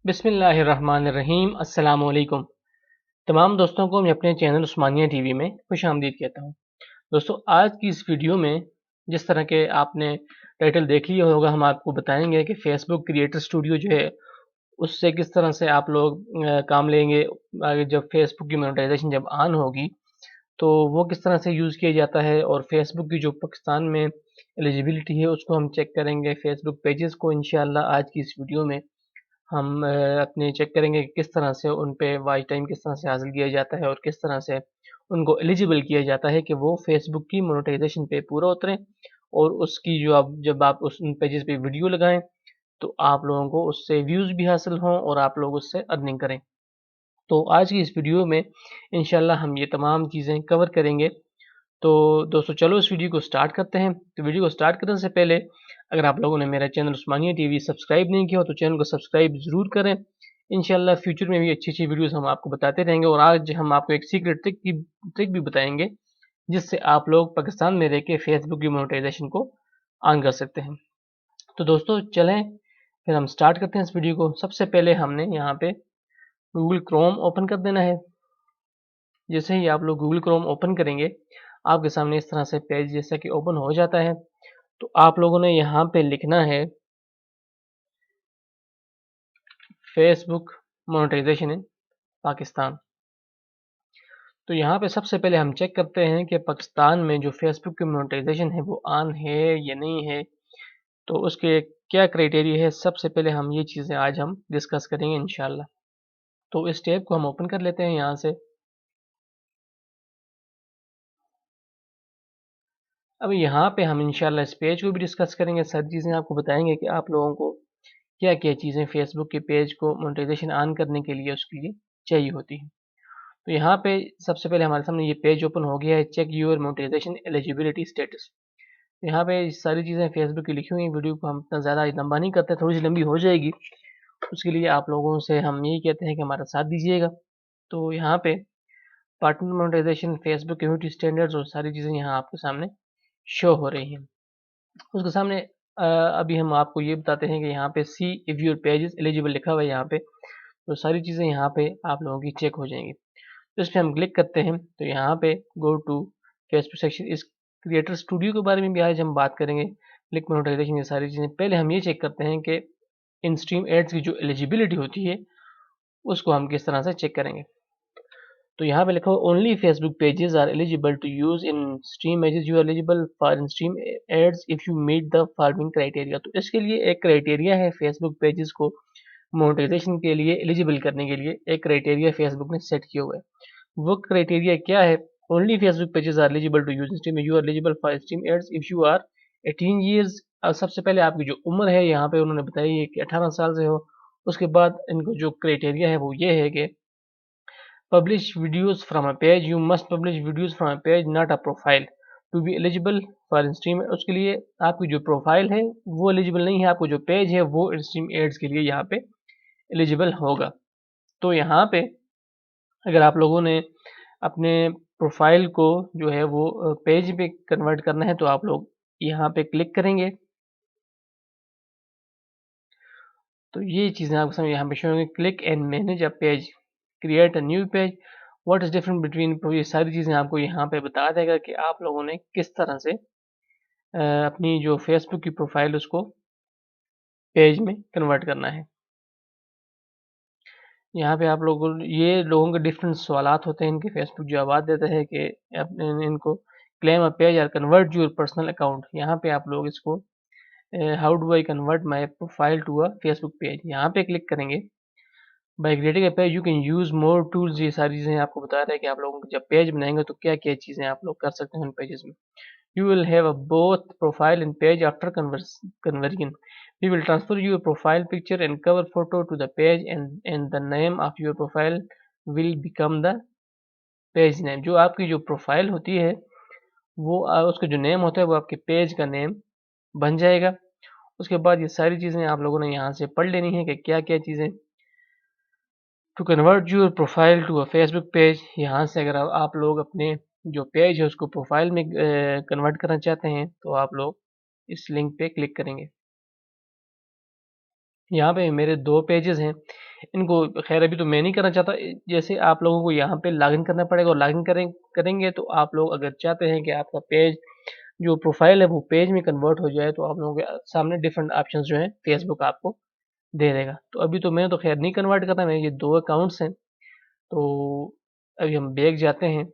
बिस्मिल्लाहिर्रहमानिर्रहीम अस्सलाम वालेकुम। तमाम दोस्तों को मैं अपने चैनल उस्मानिया टीवी में खुशामदीद कहता हूँ। दोस्तों, आज की इस वीडियो में जिस तरह के आपने टाइटल देख लिया होगा, हम आपको बताएंगे कि फेसबुक क्रिएटर स्टूडियो जो है उससे किस तरह से आप लोग काम लेंगे। आगे जब फेसबुक की मोनेटाइजेशन जब ऑन होगी तो वो किस तरह से यूज़ किया जाता है, और फेसबुक की जो पाकिस्तान में एलिजिबिलिटी है उसको हम चेक करेंगे। फेसबुक पेजेस को इंशाल्लाह आज की इस वीडियो में हम अपने चेक करेंगे कि किस तरह से उन पे वॉच टाइम किस तरह से हासिल किया जाता है और किस तरह से उनको एलिजिबल किया जाता है कि वो फेसबुक की मोनेटाइजेशन पे पूरा उतरें, और उसकी जो आप जब आप उस उन पेजेस पे वीडियो लगाएं तो आप लोगों को उससे व्यूज़ भी हासिल हों और आप लोग उससे अर्निंग करें। तो आज की इस वीडियो में इंशाल्लाह हम ये तमाम चीज़ें कवर करेंगे। तो दोस्तों, चलो इस वीडियो को स्टार्ट करते हैं। तो वीडियो को स्टार्ट करने से पहले अगर आप लोगों ने मेरा चैनल उस्मानिया टीवी सब्सक्राइब नहीं किया हो तो चैनल को सब्सक्राइब ज़रूर करें। इंशाल्लाह फ्यूचर में भी अच्छी-अच्छी वीडियोस हम आपको बताते रहेंगे, और आज हम आपको एक सीक्रेट ट्रिक भी बताएँगे जिससे आप लोग पाकिस्तान में रह के फेसबुक की मोनेटाइजेशन को ऑन कर सकते हैं। तो दोस्तों चलें फिर हम स्टार्ट करते हैं इस वीडियो को। सबसे पहले हमने यहाँ पे गूगल क्रोम ओपन कर देना है। जैसे ही आप लोग गूगल क्रोम ओपन करेंगे, आपके सामने इस तरह से पेज जैसा कि ओपन हो जाता है। तो आप लोगों ने यहाँ पे लिखना है फेसबुक मोनेटाइजेशन इन पाकिस्तान। तो यहाँ पे सबसे पहले हम चेक करते हैं कि पाकिस्तान में जो फेसबुक की मोनेटाइजेशन है वो ऑन है या नहीं है। तो उसके क्या क्राइटेरिया है, सबसे पहले हम ये चीज़ें आज हम डिस्कस करेंगे इंशाल्लाह। तो इस टैब को हम ओपन कर लेते हैं यहाँ से। अब यहाँ पे हम इंशाल्लाह इस पेज को भी डिस्कस करेंगे, सारी चीज़ें आपको बताएंगे कि आप लोगों को क्या-क्या चीज़ें फेसबुक के पेज को मोनेटाइजेशन ऑन करने के लिए उसके लिए चाहिए होती हैं। तो यहाँ पे सबसे पहले हमारे सामने ये पेज ओपन हो गया है, check your monetisation eligibility status. यहाँ पे सारी चीज़ें फेसबुक की लिखी हुई हैं। वीडियो को हम इतना ज़्यादा लंबा नहीं करते, थोड़ी सी लंबी हो जाएगी। उसके लिए आप लोगों से हम यही कहते हैं कि हमारा साथ दीजिएगा। तो यहाँ पे partner monetisation, Facebook community standards और सारी चीज़ें यहाँ आपके सामने शो हो रही हैं। उसके सामने अभी हम आपको ये बताते हैं कि यहाँ पे सी if your page is eligible लिखा हुआ है यहाँ पे। तो सारी चीज़ें यहाँ पे आप लोगों की चेक हो जाएंगी। तो इस पे हम क्लिक करते हैं तो यहाँ पे गो टू फेसबुक सेक्शन। इस क्रिएटर स्टूडियो के बारे में भी आज हम बात करेंगे, क्लिक मोनेटाइजेशन, ये सारी चीज़ें। पहले हम ये चेक करते हैं कि इन स्ट्रीम एड्स की जो एलिजिबिलिटी होती है उसको हम किस तरह से चेक करेंगे। तो यहाँ पे लिखा हुआ only Facebook pages are eligible to use in stream ads, you are eligible for in stream ads if you meet the following criteria. तो इसके लिए एक क्राइटेरिया है फेसबुक पेजेस को मोनेटाइजेशन के लिए एलिजिबल करने के लिए, एक क्राइटेरिया फेसबुक ने सेट किया हुआ है। वो क्राइटेरिया क्या है? Only Facebook pages are eligible to use stream, you are eligible for stream ads if you are 18 years. सबसे पहले आपकी जो उम्र है यहाँ पे उन्होंने बताई है कि 18 साल से हो। उसके बाद इनको जो क्राइटेरिया है वो ये है कि publish videos from a page, you must publish videos from a page not a profile to be eligible for stream। उसके लिए आपकी जो प्रोफाइल है वो एलिजिबल नहीं है, आपको जो पेज है वो स्ट्रीम एड्स के लिए यहाँ पे एलिजिबल होगा। तो यहाँ पे अगर आप लोगों ने अपने प्रोफाइल को जो है वो पेज पे कन्वर्ट करना है तो आप लोग यहाँ पे क्लिक करेंगे। तो ये चीज़ें आपको समझ यहाँ पे शो होंगी। Click and manage a page, create a new page, what is different between. ये सारी चीज़ें आपको यहाँ पे बता देगा कि आप लोगों ने किस तरह से अपनी जो फेसबुक की प्रोफाइल उसको पेज में कन्वर्ट करना है। यहाँ पे आप लोगों ये लोगों के डिफरेंट सवालात होते हैं, इनके फेसबुक जवाब देता है कि अपने इनको क्लेम अ पेज और कन्वर्ट योर पर्सनल अकाउंट। यहाँ पे आप लोग इसको how do I convert my profile to a Facebook page, यहाँ पे क्लिक करेंगे। By creating a page you can use more tools, ये सारी चीज़ें आपको बता रहा है कि आप लोगों को जब पेज बनाएंगे तो क्या क्या चीज़ें आप लोग कर सकते हैं उन पेजेस में। You will have a both profile and page after conversion. We will transfer your profile picture and cover photo to the page, and the name of your profile will become the page name। जो आपकी जो profile होती है वो उसका जो name होता है वो आपके पेज का नेम बन जाएगा। उसके बाद ये सारी चीज़ें आप लोगों ने यहाँ से पढ़ लेनी है कि क्या क्या चीज़ें। To convert your profile to a Facebook page, यहाँ से अगर आप लोग अपने जो पेज है उसको प्रोफाइल में कन्वर्ट करना चाहते हैं तो आप लोग इस लिंक पे क्लिक करेंगे। यहाँ पे मेरे दो पेजेस हैं, इनको खैर अभी तो मैं नहीं करना चाहता। जैसे आप लोगों को यहाँ पे लॉगिन करना पड़ेगा और लॉगिन करेंगे तो आप लोग अगर चाहते हैं कि आपका पेज जो प्रोफाइल है वो पेज में कन्वर्ट हो जाए तो आप लोगों के सामने डिफरेंट ऑप्शंस जो हैं फेसबुक आपको दे देगा। तो अभी तो मैं तो खैर नहीं कन्वर्ट करता, मेरे ये 2 अकाउंट्स हैं। तो अभी हम बैक जाते हैं।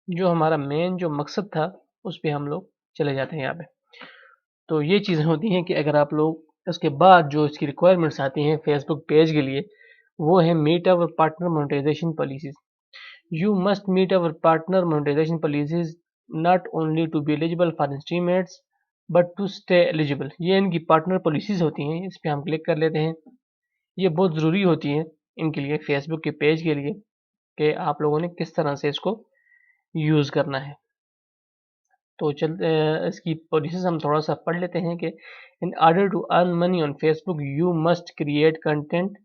जो हमारा मेन जो मकसद था उस पे हम लोग चले जाते हैं यहाँ पे। तो ये चीज़ें होती हैं कि अगर आप लोग उसके बाद जो इसकी रिक्वायरमेंट्स आती हैं फेसबुक पेज के लिए, वो है meet our partner monetisation policies. You must meet our partner monetisation policies not only to be eligible for stream ads but to stay eligible. ये इनकी पार्टनर पॉलिसीज होती हैं, इस पर हम क्लिक कर लेते हैं। ये बहुत ज़रूरी होती हैं इनके लिए, फेसबुक के पेज के लिए, कि आप लोगों ने किस तरह से इसको यूज़ करना है। तो चलते इसकी पॉलिसीज हम थोड़ा सा पढ़ लेते हैं कि in order to earn money on Facebook you must create content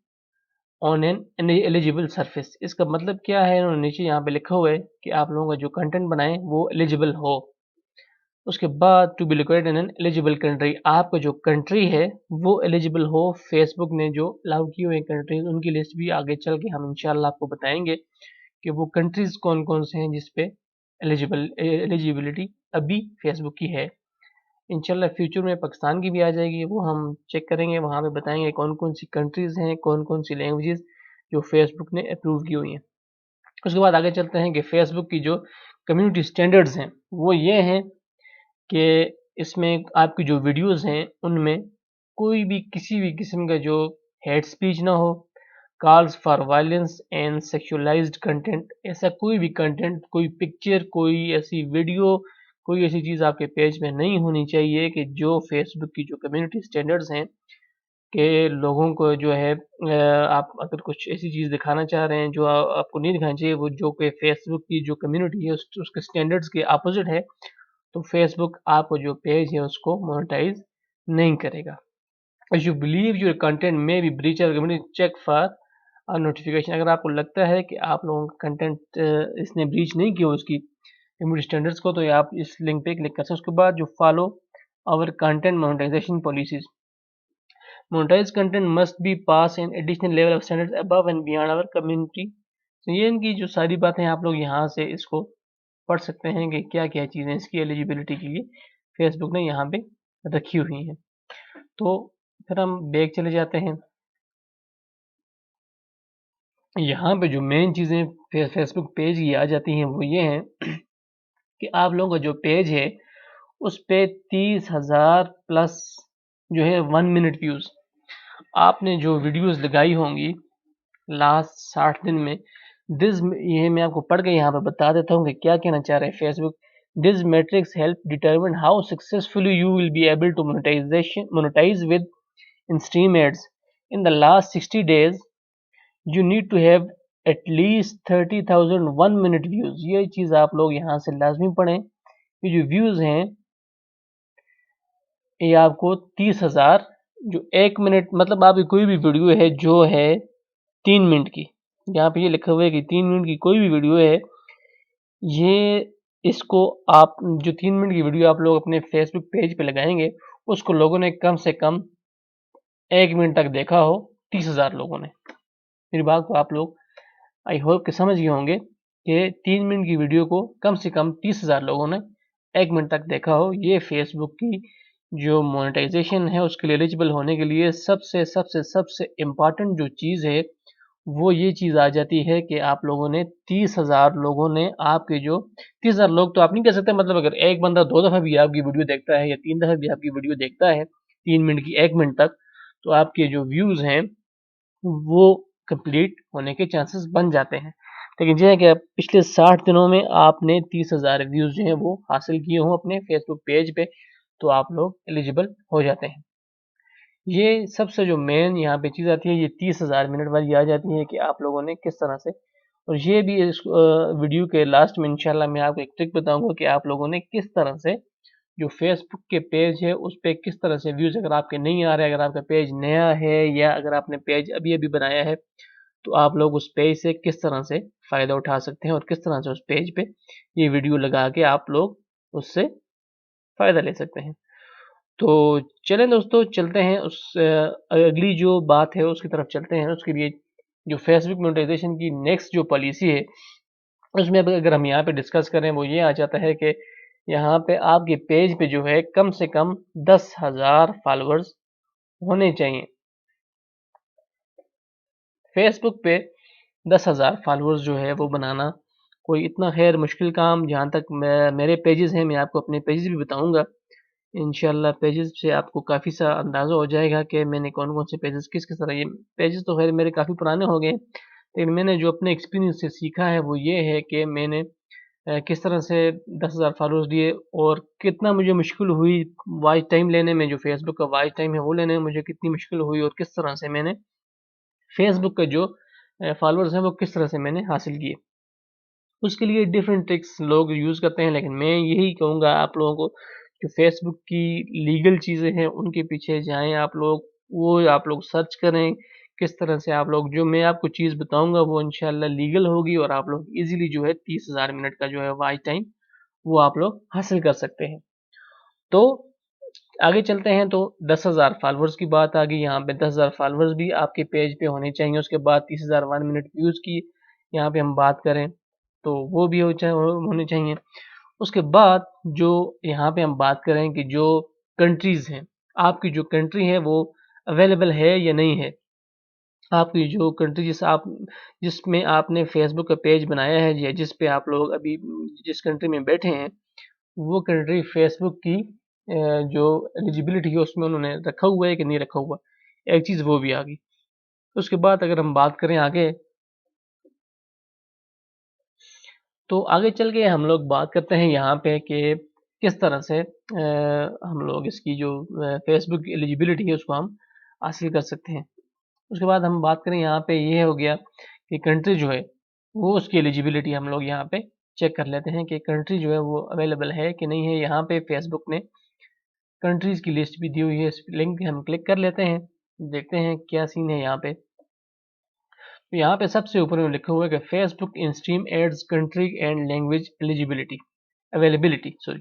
on an eligible surface. इसका मतलब क्या है, इन्होंने नीचे यहाँ पे लिखा हुआ है कि आप लोगों का जो कंटेंट बनाए वो एलिजिबल हो। उसके बाद to be located in an eligible country, आपका जो कंट्री है वो एलिजिबल हो। फेसबुक ने जो अलाउ की हुई कंट्रीज उनकी लिस्ट भी आगे चल के हम इंशाल्लाह आपको बताएंगे कि वो कंट्रीज कौन कौन से हैं जिसपे एलिजिबिलिटी अभी फेसबुक की है। इंशाल्लाह फ्यूचर में पाकिस्तान की भी आ जाएगी, वो हम चेक करेंगे, वहाँ पे बताएंगे कौन कौन सी कंट्रीज हैं, कौन कौन सी लैंग्वेजेस जो फेसबुक ने अप्रूव की हुई हैं। उसके बाद आगे चलते हैं कि फेसबुक की जो कम्युनिटी स्टैंडर्ड्स हैं वो ये हैं कि इसमें आपकी जो वीडियोस हैं उनमें कोई भी किसी भी किस्म का जो हेट स्पीच ना हो, calls for violence and sexualised content, ऐसा कोई भी कंटेंट, कोई पिक्चर, कोई ऐसी वीडियो, कोई ऐसी चीज़ आपके पेज में नहीं होनी चाहिए कि जो फेसबुक की जो कम्युनिटी स्टैंडर्ड्स हैं कि लोगों को जो है आप अगर कुछ ऐसी चीज़ दिखाना चाह रहे हैं जो आपको नहीं दिखानी चाहिए, वो जो कि फेसबुक की जो कम्युनिटी है उसके स्टैंडर्ड्स के अपोजिट है, तो फेसबुक आपको जो पेज है उसको मोनेटाइज नहीं करेगा। If you believe your content may be breach or community, check for a notification। अगर आपको लगता है कि आप लोगों का कंटेंट इसने ब्रीच नहीं किया उसकी कम्युनिटी स्टैंडर्ड्स को, तो आप इस लिंक पे क्लिक कर सकते हैं। उसके बाद जो follow our content monetisation policies, monetise content must be pass in additional level of standards above and beyond our community. तो ये इनकी जो सारी बातें आप लोग यहाँ से इसको पढ़ सकते हैं कि क्या क्या चीज़ें इसकी एलिजिबिलिटी के लिए फेसबुक ने यहाँ पे रखी हुई हैं। तो फिर हम बैक चले जाते हैं। यहाँ पे जो मेन चीज़ें फेसबुक पेज की आ जाती हैं वो ये हैं कि आप लोगों का जो पेज है उस पे 30,000 प्लस जो है 1 मिनट व्यूज़ आपने जो वीडियोस लगाई होंगी लास्ट 60 दिन में, दिस ये मैं आपको पढ़ के यहाँ पे बता देता हूँ कि क्या कहना चाह रहे हैं Facebook. This matrix help determine how successfully you will be able to monetise with in stream ads in the last 60 days। You need to have at least 30,000 1 minute views. ये चीज़ आप लोग यहाँ से लाजमी पढ़ें। ये जो व्यूज हैं ये आपको 30,000 जो 1 मिनट, मतलब आपकी कोई भी वीडियो है जो है 3 मिनट की, यहाँ पे ये लिखा हुआ है कि 3 मिनट की कोई भी वीडियो है, ये इसको आप जो 3 मिनट की वीडियो आप लोग अपने फेसबुक पेज पे लगाएंगे उसको लोगों ने कम से कम 1 मिनट तक देखा हो, 30,000 लोगों ने। मेरी बात को आप लोग आई होप कि समझ गए होंगे कि 3 मिनट की वीडियो को कम से कम 30,000 लोगों ने 1 मिनट तक देखा हो। ये फेसबुक की जो मोनेटाइजेशन है उसके लिए एलिजिबल होने के लिए सबसे सबसे सबसे इम्पॉर्टेंट जो चीज़ है वो ये चीज़ आ जाती है कि आप लोगों ने 30,000 लोगों ने आपके जो 30,000 लोग तो आप नहीं कह सकते, मतलब अगर एक बंदा 2 दफ़ा भी आपकी वीडियो देखता है या 3 दफ़ा भी आपकी वीडियो देखता है 3 मिनट की 1 मिनट तक, तो आपके जो व्यूज़ हैं वो कंप्लीट होने के चांसेस बन जाते हैं। लेकिन जो है कि पिछले 60 दिनों में आपने 30,000 व्यूज़ जो हैं वो हासिल किए हों अपने फेसबुक पेज पे, तो आप लोग एलिजिबल हो जाते हैं। ये सबसे जो मेन यहाँ पे चीज़ आती है ये 30,000 मिनट वाली आ जाती है कि आप लोगों ने किस तरह से, और ये भी इस वीडियो के लास्ट में इंशाल्लाह मैं आपको एक ट्रिक बताऊंगा कि आप लोगों ने किस तरह से जो फेसबुक के पेज है उस पर किस तरह से व्यूज़, अगर आपके नहीं आ रहे, अगर आपका पेज नया है या अगर आपने पेज अभी अभी बनाया है, तो आप लोग उस पेज से किस तरह से फ़ायदा उठा सकते हैं और किस तरह से उस पेज पे ये वीडियो लगा के आप लोग उससे फ़ायदा ले सकते हैं। तो चलें दोस्तों, चलते हैं उस अगली जो बात है उसकी तरफ चलते हैं। उसके लिए जो फेसबुक मोनेटाइजेशन की नेक्स्ट जो पॉलिसी है, उसमें अब अगर हम यहाँ पे डिस्कस करें, वो ये आ जाता है कि यहाँ पे आपके पेज पे जो है कम से कम 10,000 फॉलोअर्स होने चाहिए। फेसबुक पे 10,000 फॉलोअर्स जो है वो बनाना कोई इतना खैर मुश्किल काम, जहाँ तक मेरे पेजेस हैं, मैं आपको अपने पेजेस भी बताऊंगा इंशाल्लाह। पेजेस से आपको काफ़ी सा अंदाज़ा हो जाएगा कि मैंने कौन कौन से पेजेस किस किस तरह, ये पेजेस तो खैर मेरे काफ़ी पुराने हो गए, लेकिन मैंने जो अपने एक्सपीरियंस से सीखा है वो ये है कि मैंने किस तरह से 10,000 फॉलोअर्स लिए और कितना मुझे मुश्किल हुई वॉच टाइम लेने में। जो फेसबुक का वॉच टाइम है वो लेने में मुझे कितनी मुश्किल हुई, और किस तरह से मैंने फेसबुक के जो फॉलोअर्स हैं वो किस तरह से मैंने हासिल किए। उसके लिए डिफरेंट ट्रिक्स लोग यूज़ करते हैं, लेकिन मैं यही कहूँगा आप लोगों को, जो फेसबुक की लीगल चीज़ें हैं उनके पीछे जाएँ आप लोग, वो आप लोग सर्च करें किस तरह से आप लोग, जो मैं आपको चीज़ बताऊँगा वो इंशाल्लाह लीगल होगी, और आप लोग ईज़िली जो है 30,000 मिनट का जो है वॉच टाइम वो आप लोग हासिल कर सकते हैं। तो आगे चलते हैं, तो 10,000 फॉलोअर्स की बात आ गई। यहाँ पे 10,000 फॉलोअर्स भी आपके पेज पे होने चाहिए। उसके बाद 30,000 1 मिनट व्यूज़ की यहाँ पे हम बात करें तो वो भी होने चाहिए। उसके बाद जो यहाँ पे हम बात करें कि जो कंट्रीज़ हैं, आपकी जो कंट्री है वो अवेलेबल है या नहीं है। आपकी जो कंट्री जिसमें आपने फेसबुक का पेज बनाया है, या जिस पे आप लोग अभी जिस कंट्री में बैठे हैं, वो कंट्री फेसबुक की जो एलिजिबिलिटी है उसमें उन्होंने रखा हुआ है कि नहीं रखा हुआ। एक चीज़ वो भी आ गई। उसके बाद अगर हम बात करें आगे, तो आगे चल के हम लोग बात करते हैं यहाँ पे कि किस तरह से हम लोग इसकी जो फेसबुक की एलिजिबिलिटी है उसको हम हासिल कर सकते हैं। उसके बाद हम बात करें यहाँ पे, ये हो गया कि कंट्री जो है वो उसकी एलिजिबिलिटी हम लोग यहाँ पे चेक कर लेते हैं कि कंट्री जो है वो अवेलेबल है कि नहीं है। यहाँ पे फेसबुक ने कंट्रीज़ की लिस्ट भी दी हुई है, इस लिंक पे हम क्लिक कर लेते हैं, देखते हैं क्या सीन है यहाँ पे। तो यहाँ पे सबसे ऊपर में लिखा हुआ है कि Facebook in stream ads country and language eligibility availability sorry.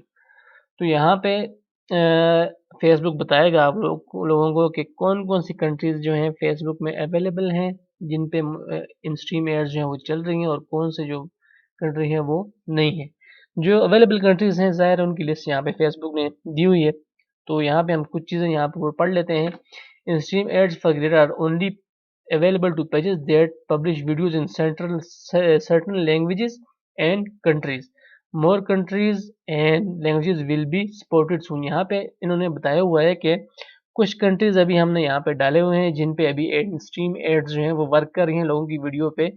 तो यहाँ पे फेसबुक बताएगा आप लोगों को कि कौन कौन सी कंट्रीज़ जो हैं फेसबुक में अवेलेबल हैं, जिन पे इन स्ट्रीम एड्स जो हैं वो चल रही हैं, और कौन से जो कंट्री है वो नहीं है। जो अवेलेबल कंट्रीज़ हैं ज़ाहिर है उनकी लिस्ट यहाँ पे फेसबुक ने दी हुई है। तो यहाँ पे हम कुछ चीज़ें यहाँ पे पढ़ लेते हैं। In stream ads for greater are only available to pages that publish videos in certain languages and countries. More countries and languages will be supported soon. यहाँ पे इन्होंने बताया हुआ है कि कुछ कंट्रीज अभी हमने यहाँ पे डाले हुए हैं जिन पे अभी स्ट्रीम एड्स जो हैं वो वर्क कर रही हैं, लोगों की वीडियो पे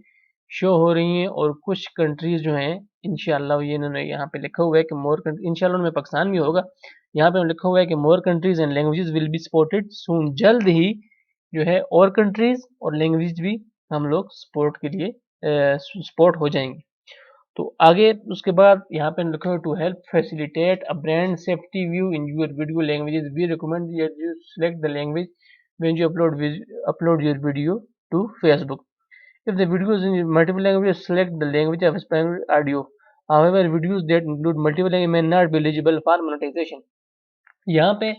शो हो रही हैं, और कुछ कंट्रीज जो हैं इंशाल्लाह, ये इन्होंने यहाँ पे लिखा हुआ है कि मोर कंट्री, इंशाल्लाह उनमें पाकिस्तान भी होगा। यहाँ पे लिखा हुआ है कि more countries and languages will be supported soon, जल्द ही जो है और कंट्रीज और लैंग्वेज भी हम लोग सपोर्ट के लिए सपोर्ट हो जाएंगे। तो आगे उसके बाद यहाँ पे लिखा है to help facilitate a brand safety view in your video languages we recommend that you select the language when you upload your video to Facebook. If the video is in multiple language select the language of primary audio. However videos that include multiple language may not be eligible for monetisation. यहाँ पे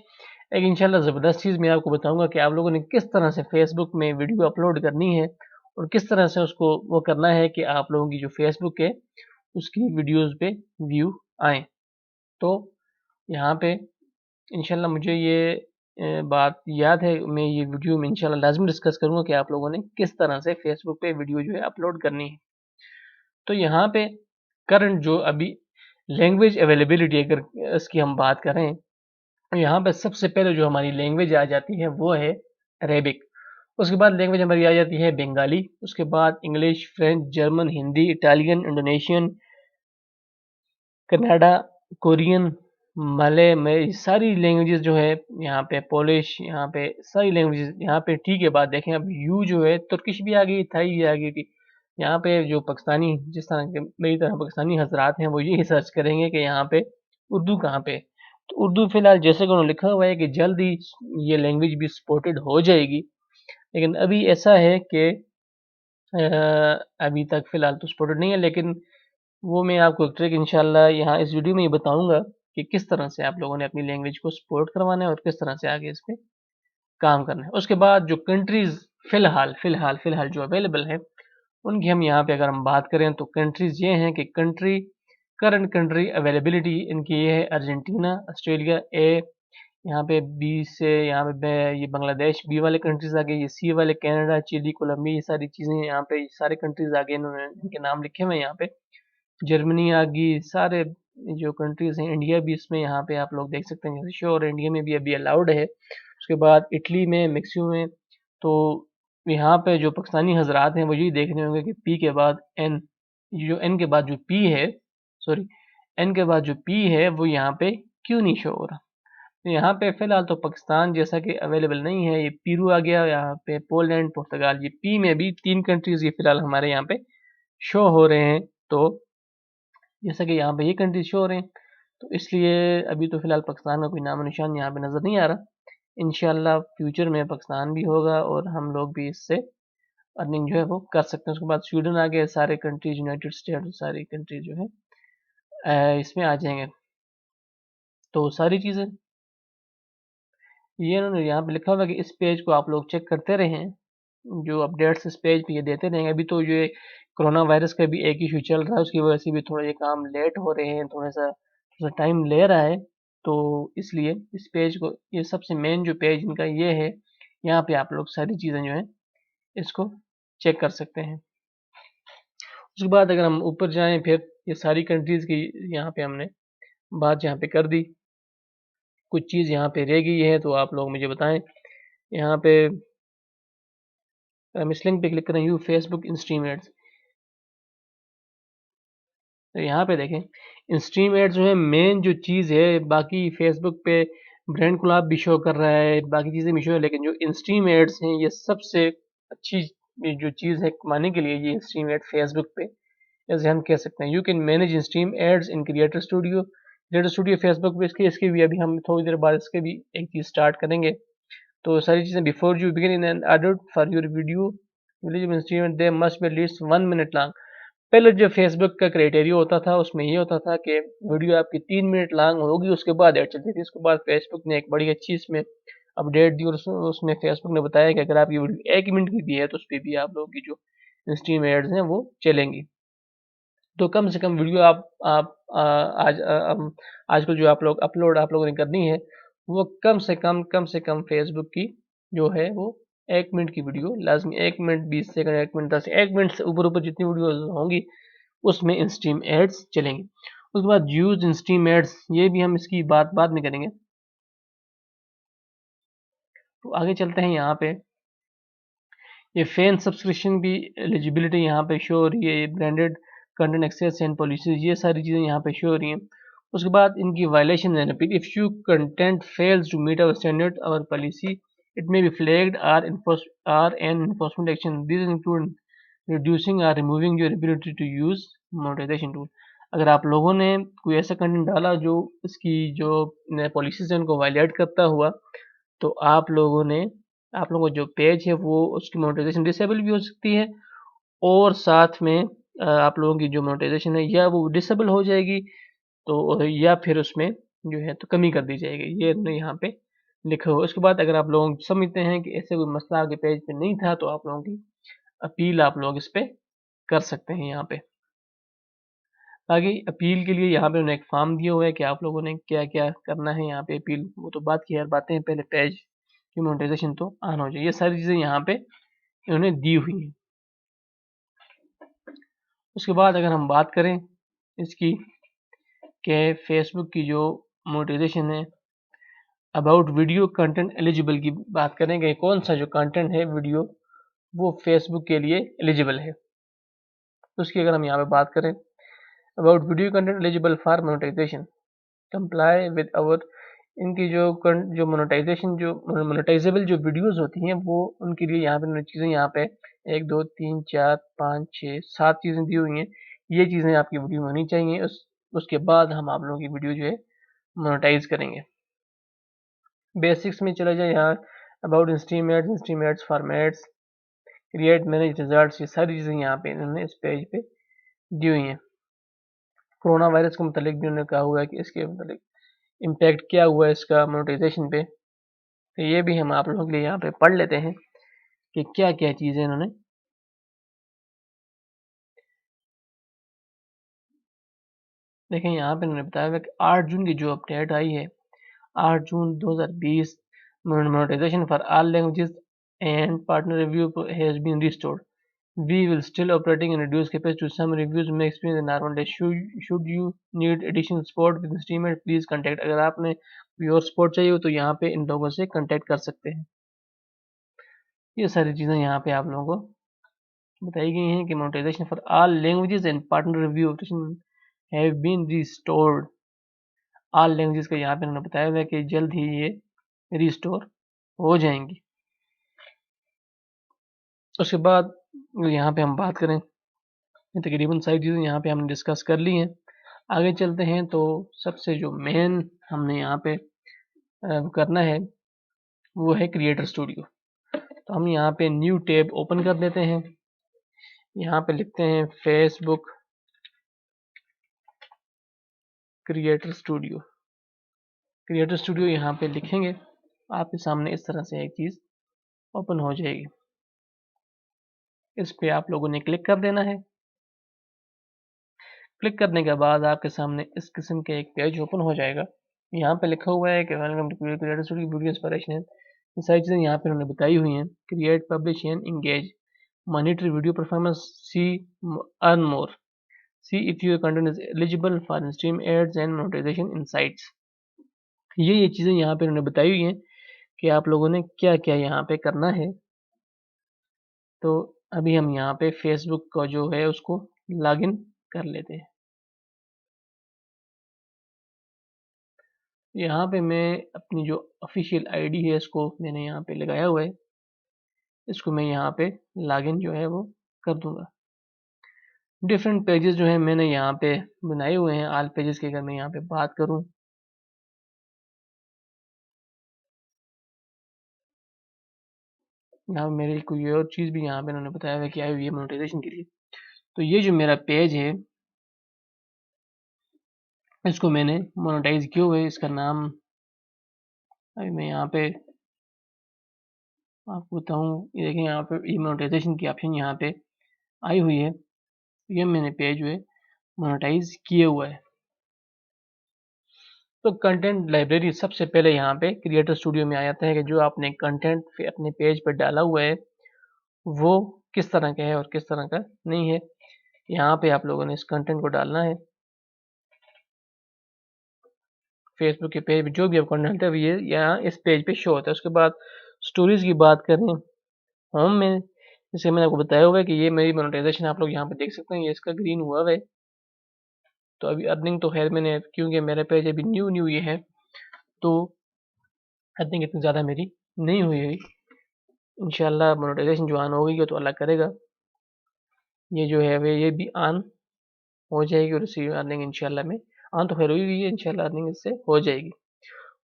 एक इंशाल्लाह ज़बरदस्त चीज़ मैं आपको बताऊंगा कि आप लोगों ने किस तरह से फेसबुक में वीडियो अपलोड करनी है, और किस तरह से उसको वो करना है कि आप लोगों की जो फेसबुक है उसकी वीडियोस पे व्यू आए। तो यहाँ पे इंशाल्लाह मुझे ये बात याद है, मैं ये वीडियो में इंशाल्लाह लाजमी डिस्कस करूँगा कि आप लोगों ने किस तरह से फेसबुक पे वीडियो जो है अपलोड करनी है। तो यहाँ पे करंट जो अभी लैंग्वेज अवेलेबिलिटी अगर इसकी हम बात करें, तो यहाँ पे सबसे पहले जो हमारी लैंग्वेज आ जाती है वो है अरेबिक। उसके बाद लैंग्वेज हमारी आ जाती है बंगाली। उसके बाद English, French, German, Hindi, Italian, Indonesian, Canada, Korean, Malay में सारी लैंग्वेजेस जो है यहाँ पे, पोलिश, यहाँ पे सारी लैंग्वेजेस यहाँ पे ठीक है। बात देखें अब, यू जो है तुर्किश भी आ गई, थाई भी आ गई थी। यहाँ पे जो पाकिस्तानी, जिस तरह के मेरी तरह पाकिस्तानी हजरात हैं, वो यही सर्च करेंगे कि यहाँ पे उर्दू कहाँ पे। तो उर्दू फिलहाल जैसे कि उन्होंने लिखा हुआ है कि जल्द ही ये लैंग्वेज भी सपोर्टेड हो जाएगी, लेकिन अभी ऐसा है कि अभी तक फिलहाल तो सपोर्टेड नहीं है, लेकिन वो मैं आपको एक ट्रिक इंशाल्लाह यहाँ इस वीडियो में ही बताऊंगा कि किस तरह से आप लोगों ने अपनी लैंग्वेज को सपोर्ट करवाना है और किस तरह से आगे इस पे काम करना है। उसके बाद जो कंट्रीज़ फ़िलहाल जो अवेलेबल है, उनकी हम यहाँ पे अगर हम बात करें तो कंट्रीज़ ये हैं कि करंट कंट्री अवेलेबिलिटी इनकी ये है अर्जेंटीना, ऑस्ट्रेलिया ए, यहाँ पे बी से यहाँ पे ये बांग्लादेश बी वाले कंट्रीज़ आ गए, ये सी वाले कनाडा, चिली, कोलंबिया, ये सारी चीज़ें यहाँ पे सारे कंट्रीज़ आ गए, इन्होंने इनके नाम लिखे हुए हैं यहाँ पे। जर्मनी आ गई, सारे जो कंट्रीज़ हैं, इंडिया भी इसमें यहाँ पे आप लोग देख सकते हैं, जैसे श्योर इंडिया में भी अभी अलाउड है। उसके बाद इटली में, मेक्सिको में, तो यहाँ पे जो पाकिस्तानी हजरात हैं वो यही देख रहे होंगे कि पी के बाद एन, जो एन के बाद जो पी है, सॉरी एन के बाद जो पी है वो यहाँ पे क्यों नहीं शो हो रहा। तो यहाँ पे फिलहाल तो पाकिस्तान जैसा कि अवेलेबल नहीं है, ये पीरू आ गया, यहाँ पे पोलैंड, पुर्तगाल, ये पी में भी 3 कंट्रीज ये फिलहाल हमारे यहाँ पे शो हो रहे हैं। तो जैसा कि यहाँ पे ये कंट्रीज शो हो रहे हैं, तो इसलिए अभी तो फिलहाल पाकिस्तान का कोई नामो निशान यहाँ पे नज़र नहीं आ रहा। इंशाल्लाह फ्यूचर में पाकिस्तान भी होगा और हम लोग भी इससे अर्निंग जो है वो कर सकते हैं। उसके बाद स्वीडन आ गए, सारे कंट्रीज, यूनाइटेड स्टेट, सारी कंट्रीज जो है इसमें आ जाएंगे। तो सारी चीज़ें ये इन्होंने यहाँ पे लिखा हुआ है कि इस पेज को आप लोग चेक करते रहें, जो अपडेट्स इस पेज पे ये देते रहेंगे। अभी तो ये कोरोना वायरस का भी एक इशू चल रहा है, उसकी वजह से भी थोड़ा ये काम लेट हो रहे हैं, थोड़ा सा टाइम ले रहा है। तो इसलिए इस पेज को, ये सबसे मेन जो पेज इनका ये है, यहाँ पे आप लोग सारी चीज़ें जो हैं इसको चेक कर सकते हैं। उसके बाद अगर हम ऊपर जाएं, फिर ये सारी कंट्रीज़ की यहाँ पे हमने बात यहाँ पे कर दी। कुछ चीज़ यहाँ पे रह गई है तो आप लोग मुझे बताएं। यहाँ पे हम इस लिंक पे क्लिक करें, यू फेसबुक इंस्ट्रीम एड्स। तो यहाँ पे देखें, इंस्ट्रीम एड्स जो है मेन जो चीज़ है, बाकी फेसबुक पे ब्रांड कोलैब भी शो कर रहा है, बाकी चीज़ें भी शो है, लेकिन जो इंस्ट्रीम एड्स हैं ये सबसे अच्छी जो चीज़ है कमाने के लिए, ये इंस्ट्रीम एड फेसबुक पे, जैसे हम कह सकते हैं you can manage instream ads in creator studio Facebook पे। इसके भी अभी हम थोड़ी देर बाद इसके भी एक चीज़ स्टार्ट करेंगे। तो सारी चीज़ें, before you begin in an edit for your video village in-stream they must be at least 1 minute long. पहले जो फेसबुक का क्राइटेरिया होता था उसमें ये होता था कि वीडियो आपकी 3 मिनट लॉन्ग होगी, उसके बाद ऐड चलती थी। उसके बाद फेसबुक ने एक बड़ी अच्छी इसमें अपडेट दी और उसमें फेसबुक ने बताया कि अगर आपकी वीडियो 1 मिनट की भी है तो उस पर भी आप लोगों की जो इंस्ट्रीम एड्स हैं वो चलेंगी। तो कम से कम वीडियो आप आजकल जो आप लोगों ने करनी है, वो कम से कम फेसबुक की जो है वो 1 मिनट की वीडियो लाजमी, 1 मिनट 20 सेकंड, 1 मिनट 10, 1 मिनट से ऊपर जितनी वीडियो होंगी उसमें इंस्ट्रीम एड्स चलेंगी। उसके बाद यूज इंस्ट्रीम एड्स, ये भी हम इसकी बात बाद में करेंगे। तो आगे चलते हैं, यहाँ पे ये फैन सब्सक्रिप्शन भी एलिजिबिलिटी यहाँ पे शो हो रही है, ये branded content access and policies, ये सारी चीज़ें यहाँ पे शो हो रही हैं। उसके बाद इनकी violation and appeal, if you content fails to meet our standard our policy it may be flagged or an enforcement action, this include reducing or removing your ability to use monetisation tool. अगर आप लोगों ने कोई ऐसा content डाला जो इसकी जो पॉलिसीज है उनको वायलेट करता हुआ, तो आप लोगों का जो पेज है वो उसकी मोनेटाइजेशन डिसेबल भी हो सकती है, और साथ में आप लोगों की जो मोनेटाइजेशन है या वो डिसेबल हो जाएगी, तो या फिर उसमें जो है तो कमी कर दी जाएगी, ये इन्होंने यहाँ पे लिखा हुआ है। उसके बाद अगर आप लोग समझते हैं कि ऐसे कोई मसला आपके पेज पे नहीं था, तो आप लोगों की अपील आप लोग इस पे कर सकते हैं यहाँ पे। बाकी अपील के लिए यहाँ पे उन्होंने एक फॉर्म दिया हुआ है कि आप लोगों ने क्या क्या करना है यहाँ पे अपील, वो तो बात की यार बातें हैं, पहले पेज की मोनेटाइजेशन तो ऑन हो जाए, ये सारी चीज़ें यहाँ पे इन्होंने दी हुई हैं। उसके बाद अगर हम बात करें इसकी कि फेसबुक की जो मोनेटाइजेशन है, अबाउट वीडियो कंटेंट एलिजिबल की बात करेंगे, कौन सा जो कंटेंट है वीडियो वो फेसबुक के लिए एलिजिबल है। तो उसकी अगर हम यहाँ पे बात करें, about video content eligible for monetisation comply with our, इनकी जो मोनेटाइजेबल जो वीडियोस होती हैं वो उनके लिए यहाँ पे चीज़ें, यहाँ पे 1 2 3 4 5 6 7 चीज़ें दी हुई हैं। ये चीज़ें आपकी वीडियो में होनी चाहिए, उसके बाद हम आप लोगों की वीडियो जो है मोनेटाइज करेंगे। बेसिक्स में चला जाए, यहाँ about instream ads formats, create manage results, ये सारी चीज़ें यहाँ पे इन्होंने इस पेज पे दी हुई हैं। कोरोना वायरस के मतलब भी उन्होंने कहा हुआ है कि इसके मतलब इम्पैक्ट क्या हुआ इसका मोनेटाइजेशन पे, तो ये भी हम आप लोगों के लिए यहाँ पे पढ़ लेते हैं कि क्या क्या चीज़ें इन्होंने। देखें यहाँ पे इन्होंने बताया हुआ कि 8 जून की जो अपडेट आई है, 8 June 2020, monetisation for all languages and partner review has been restored. We will still operating in reduced capacity. Some reviews may experience a normal day. Should you need additional support with estimate, please contact. अगर आपने कोई और support चाहिए हो तो यहाँ पे इन लोगों से कांटेक्ट कर सकते हैं। ये सारी चीज़ें यहाँ पे आप लोगों को बताई गई हैं कि monetisation for all languages and partner review have been restored. All languages का यहाँ पे उन्होंने बताया हुआ है कि जल्द ही ये रिस्टोर हो जाएंगी। उसके बाद यहाँ पे हम बात करें, तकरीबन सारी चीज़ें यहाँ पे हमने डिस्कस कर ली हैं। आगे चलते हैं तो सबसे जो मेन हमने यहाँ पे करना है वो है क्रिएटर स्टूडियो। तो हम यहाँ पे न्यू टैब ओपन कर देते हैं। यहाँ पे लिखते हैं Facebook creator studio. Creator studio यहाँ पे लिखेंगे, आपके सामने इस तरह से एक चीज़ ओपन हो जाएगी। इस पे आप लोगों ने क्लिक कर देना है। क्लिक करने के बाद आपके सामने इस किस्म के एक पेज ओपन हो जाएगा। यहाँ पे लिखा हुआ है कि welcome to creator studio video inspiration. ये सारी चीज़ें यहाँ पे उन्होंने बताई हुई हैं। Create, publish and engage, monitor video performance, see earn more, see if your content is eligible for stream ads and monetisation insights. ये चीज़ें यहाँ पे उन्होंने बताई हुई हैं कि आप लोगों ने क्या क्या यहाँ पे करना है। तो अभी हम यहाँ पे फेसबुक का जो है उसको लॉगिन कर लेते हैं। यहाँ पे मैं अपनी जो ऑफिशियल आईडी है इसको मैंने यहाँ पे लगाया हुआ है, इसको मैं यहाँ पे लॉगिन जो है वो कर दूंगा। डिफरेंट पेजेस जो है मैंने यहाँ पे बनाए हुए हैं। ऑल पेजेस की अगर मैं यहाँ पे बात करूँ, यहाँ मेरी कोई और चीज़ भी यहाँ पे उन्होंने बताया है कि आई हुई है मोनेटाइजेशन के लिए। तो ये जो मेरा पेज है इसको मैंने मोनेटाइज किया हुआ है। इसका नाम अभी मैं यहाँ पे आपको बताऊँ, ये देखें यहाँ पे ई मोनेटाइजेशन की ऑप्शन यहाँ पे आई हुई है। ये मैंने पेज जो है मोनेटाइज किया हुआ है। तो कंटेंट लाइब्रेरी सबसे पहले यहाँ पे क्रिएटर स्टूडियो में आ जाता है कि जो आपने कंटेंट अपने पेज पर डाला हुआ है वो किस तरह का है और किस तरह का नहीं है। यहाँ पे आप लोगों ने इस कंटेंट को डालना है। फेसबुक के पेज पे जो भी आप कंटेंट है ये यहाँ इस पेज पे शो होता है। उसके बाद स्टोरीज की बात करें, होम में जैसे मैंने आपको बताया हुआ है कि ये मेरी मोनेटाइजेशन आप लोग यहाँ पे देख सकते हैं, ये इसका ग्रीन हुआ हुआ है। तो अभी अर्निंग तो खैर मैंने, क्योंकि मेरे पेज अभी न्यू ये है तो अर्निंग इतनी ज़्यादा मेरी नहीं हुई है। इंशाल्लाह मोनेटाइजेशन जो ऑन होगी तो अल्लाह करेगा ये जो है वे ये भी ऑन हो जाएगी और इसी अर्निंग इंशाल्लाह में ऑन तो खैर हुई हुई है, इंशाल्लाह अर्निंग इससे हो जाएगी।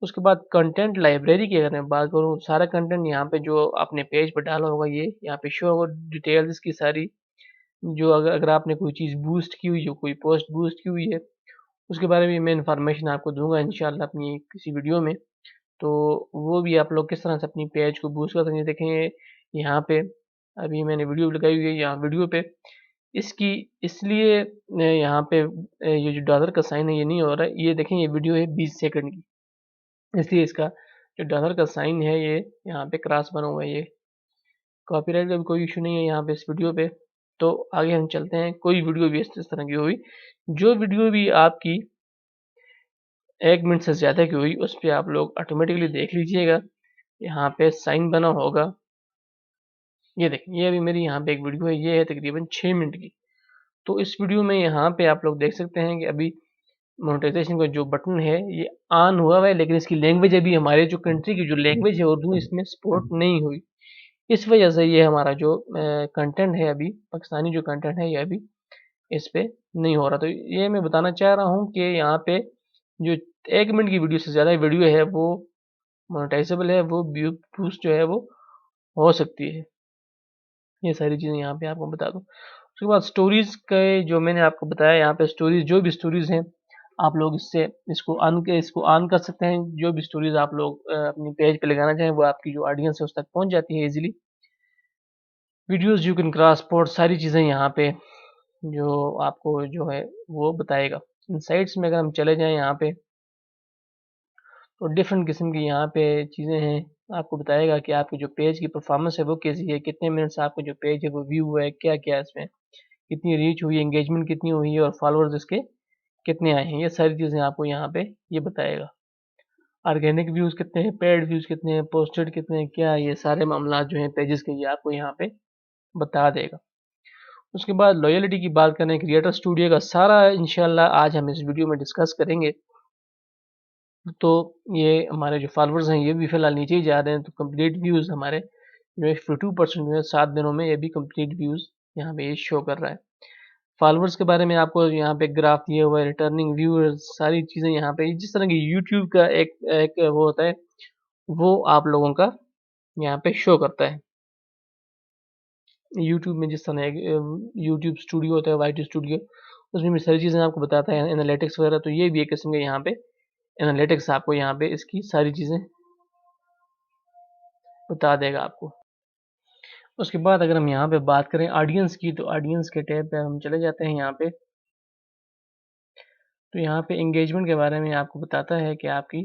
उसके बाद कंटेंट लाइब्रेरी की अगर मैं बात करूँ, सारा कंटेंट यहाँ पे जो आपने पेज पर डाला होगा ये यहाँ पे शो होगा, डिटेल्स इसकी सारी। जो अगर आपने कोई चीज़ बूस्ट की हुई, जो कोई पोस्ट बूस्ट की हुई है उसके बारे में मैं इन्फॉर्मेशन आपको दूंगा इंशाल्लाह अपनी किसी वीडियो में। तो वो भी आप लोग किस तरह से अपनी पेज को बूस्ट कर सकते हैं। देखें यहाँ पे अभी मैंने वीडियो लगाई हुई है, यहाँ वीडियो पे इसकी इसलिए यहाँ पे ये जो डॉलर का साइन है ये नहीं हो रहा है। ये देखें ये वीडियो है 20 सेकंड की, इसलिए इसका जो डॉलर का साइन है ये यहाँ पे क्रॉस बना हुआ है। ये कॉपीराइट का भी कोई इशू नहीं है यहाँ पे इस वीडियो पे। तो आगे हम चलते हैं। कोई वीडियो भी इस तरह की हुई, जो वीडियो भी आपकी 1 मिनट से ज़्यादा की हुई उस पर आप लोग ऑटोमेटिकली देख लीजिएगा, यहाँ पे साइन बना होगा। ये देखें ये अभी मेरी यहाँ पे एक वीडियो है, ये है तकरीबन 6 मिनट की। तो इस वीडियो में यहाँ पे आप लोग देख सकते हैं कि अभी मोनेटाइजेशन का जो बटन है ये ऑन हुआ हुआ है, लेकिन इसकी लैंग्वेज अभी हमारे जो कंट्री की जो लैंग्वेज है उर्दू इसमें सपोर्ट नहीं हुई। इस वजह से ये हमारा जो कंटेंट है अभी पाकिस्तानी जो कंटेंट है ये अभी इस पे नहीं हो रहा। तो ये मैं बताना चाह रहा हूँ कि यहाँ पे जो 1 मिनट की वीडियो से ज़्यादा वीडियो है वो मोनेटाइजेबल है, वो व्यू बूस्ट जो है वो हो सकती है। ये सारी चीज़ें यहाँ पे आपको बता दूँ। उसके बाद स्टोरीज़ के जो मैंने आपको बताया, यहाँ पे स्टोरीज़ जो भी स्टोरीज़ हैं आप लोग इसको ऑन कर सकते हैं। जो भी स्टोरीज आप लोग अपनी पेज पे लगाना चाहें वो आपकी जो ऑडियंस है उस तक पहुंच जाती है easily. Videos you can cross port, सारी चीज़ें यहाँ पे जो आपको जो है वो बताएगा। इनसाइट्स में अगर हम चले जाएं यहाँ पे, तो डिफरेंट किस्म की यहाँ पे चीज़ें हैं। आपको बताएगा कि आपके जो पेज की परफॉर्मेंस है वो कैसी है, कितने मिनट्स आपका जो पेज है वो व्यू हुआ है, क्या क्या इसमें कितनी रीच हुई है, एंगेजमेंट कितनी हुई है और फॉलोअर्स इसके कितने आए हैं। ये सारी चीज़ें आपको यहाँ पे ये बताएगा। ऑर्गेनिक व्यूज़ कितने हैं, पेड व्यूज़ कितने हैं, पोस्टेड कितने हैं, क्या ये सारे मामला जो हैं पेजेस के, ये आपको यहाँ पे बता देगा। उसके बाद लॉयल्टी की बात करें, क्रिएटर स्टूडियो का सारा इंशाल्लाह आज हम इस वीडियो में डिस्कस करेंगे। तो ये हमारे जो फॉलोअर्स हैं ये भी फिलहाल नीचे ही जा रहे हैं, तो कंप्लीट व्यूज़ हमारे जो है 52% जो है 7 दिनों में ये भी कंप्लीट व्यूज़ यहाँ पे ये शो कर रहा है। फॉलोअर्स के बारे में आपको यहाँ पे ग्राफ दिया हुआ है, रिटर्निंग व्यूअर्स, सारी चीज़ें यहाँ पे जिस तरह की यूट्यूब का एक एक वो होता है वो आप लोगों का यहाँ पे शो करता है। यूट्यूब में जिस तरह एक यूट्यूब स्टूडियो होता है, वाईटी स्टूडियो, उसमें भी सारी चीज़ें आपको बताता है, एनालिटिक्स वगैरह। तो ये भी एक किस्म के यहाँ पे एनालिटिक्स आपको यहाँ पे इसकी सारी चीज़ें बता देगा आपको। उसके बाद अगर हम यहाँ पे बात करें ऑडियंस की, तो ऑडियंस के टैब पे हम चले जाते हैं यहाँ पे। तो यहाँ पे एंगेजमेंट के बारे में आपको बताता है कि आपकी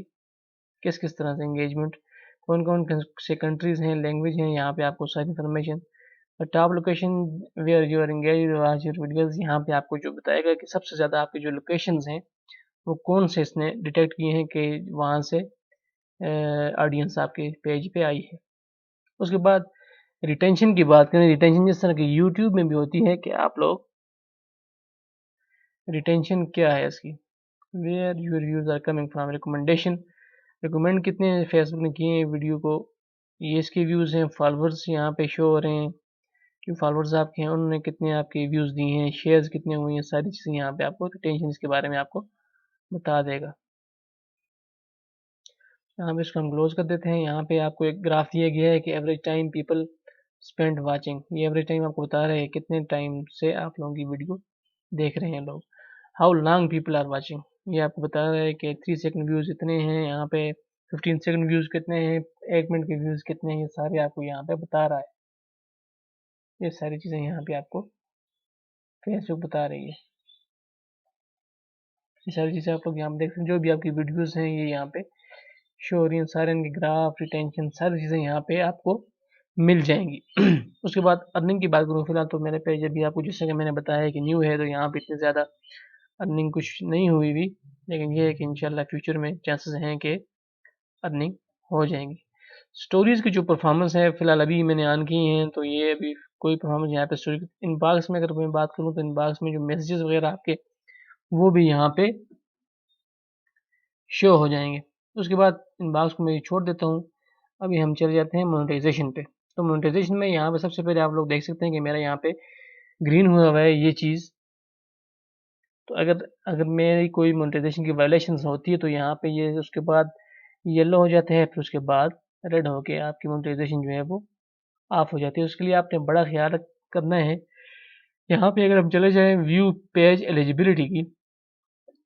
किस किस तरह से एंगेजमेंट, कौन कौन से कंट्रीज़ हैं, लैंग्वेज हैं, यहाँ पे आपको सारी इन्फॉर्मेशन। और top location where you are engage watch your videos, यहाँ पे आपको जो बताएगा कि सबसे ज़्यादा आपके जो लोकेशंस हैं वो कौन से इसने डिटेक्ट किए हैं कि वहाँ से ऑडियंस आपके पेज पे आई है। उसके बाद रिटेंशन की बात करें, रिटेंशन जिस तरह की यूट्यूब में भी होती है कि आप लोग रिटेंशन क्या है इसकी, where your views are coming from, recommendation, recommend कितने फेसबुक ने किए हैं वीडियो को, ये इसके व्यूज़ हैं। फॉलोअर्स यहाँ पे शो हो रहे हैं कि फॉलोअर्स आपके हैं उन्होंने कितने आपके व्यूज़ दिए हैं, शेयर्स कितने हुए हैं, सारी चीज़ें यहाँ पे आपको रिटेंशन के बारे में आपको बता देगा। यहाँ पे इसको हम क्लोज कर देते हैं। यहाँ पे आपको एक ग्राफ दिया गया है कि average time people spend watching, ये एवरेज टाइम आपको बता रहे हैं कितने टाइम से आप लोगों की वीडियो देख रहे हैं लोग। How long people are watching, ये आपको बता रहा है कि 3 सेकंड व्यूज़ इतने हैं, यहाँ पे 15 सेकंड व्यूज़ कितने हैं, 1 मिनट के व्यूज़ कितने हैं, ये सारे आपको यहाँ पे बता रहा है। ये सारी चीज़ें यहाँ पे आपको फेसबुक बता रही है। ये सारी चीज़ें आप लोग यहाँ पे देख सकते हैं, जो भी आपकी वीडियोज़ हैं ये यहाँ पे शो हो रही हैं, सारे इनके ग्राफ, रिटेंशन, सारी चीज़ें यहाँ पे आपको मिल जाएंगी। उसके बाद अर्निंग की बात करूँ, फिलहाल तो मेरे पेज अभी आपको जैसे कि मैंने बताया है कि न्यू है, तो यहाँ पे इतनी ज़्यादा अर्निंग कुछ नहीं हुई भी, लेकिन ये है कि इंशाल्लाह फ्यूचर में चांसेस हैं कि अर्निंग हो जाएंगी। स्टोरीज़ की जो परफॉर्मेंस है फिलहाल अभी मैंने ऑन की हैं, तो ये अभी कोई परफॉर्मेंस यहाँ पे स्टोरी इनबॉक्स में अगर मैं बात करूँ तो इनबॉक्स में जो मैसेजेस वगैरह आपके वो भी यहाँ पे शो हो जाएंगे। उसके बाद इनबॉक्स को मैं छोड़ देता हूँ। अभी हम चले जाते हैं मोनेटाइजेशन पे। तो मोनेटाइजेशन में यहाँ पे सबसे पहले आप लोग देख सकते हैं कि मेरा यहाँ पे ग्रीन हुआ हुआ है ये चीज़। तो अगर अगर मेरी कोई मोनेटाइजेशन की वायलेशन होती है तो यहाँ पे ये उसके बाद येलो हो जाता है, फिर उसके बाद रेड होके आपकी मोनेटाइजेशन जो है वो ऑफ हो जाती है। उसके लिए आपने बड़ा ख्याल करना है। यहाँ पे अगर हम चले जाएं व्यू पेज एलिजिबिलिटी की,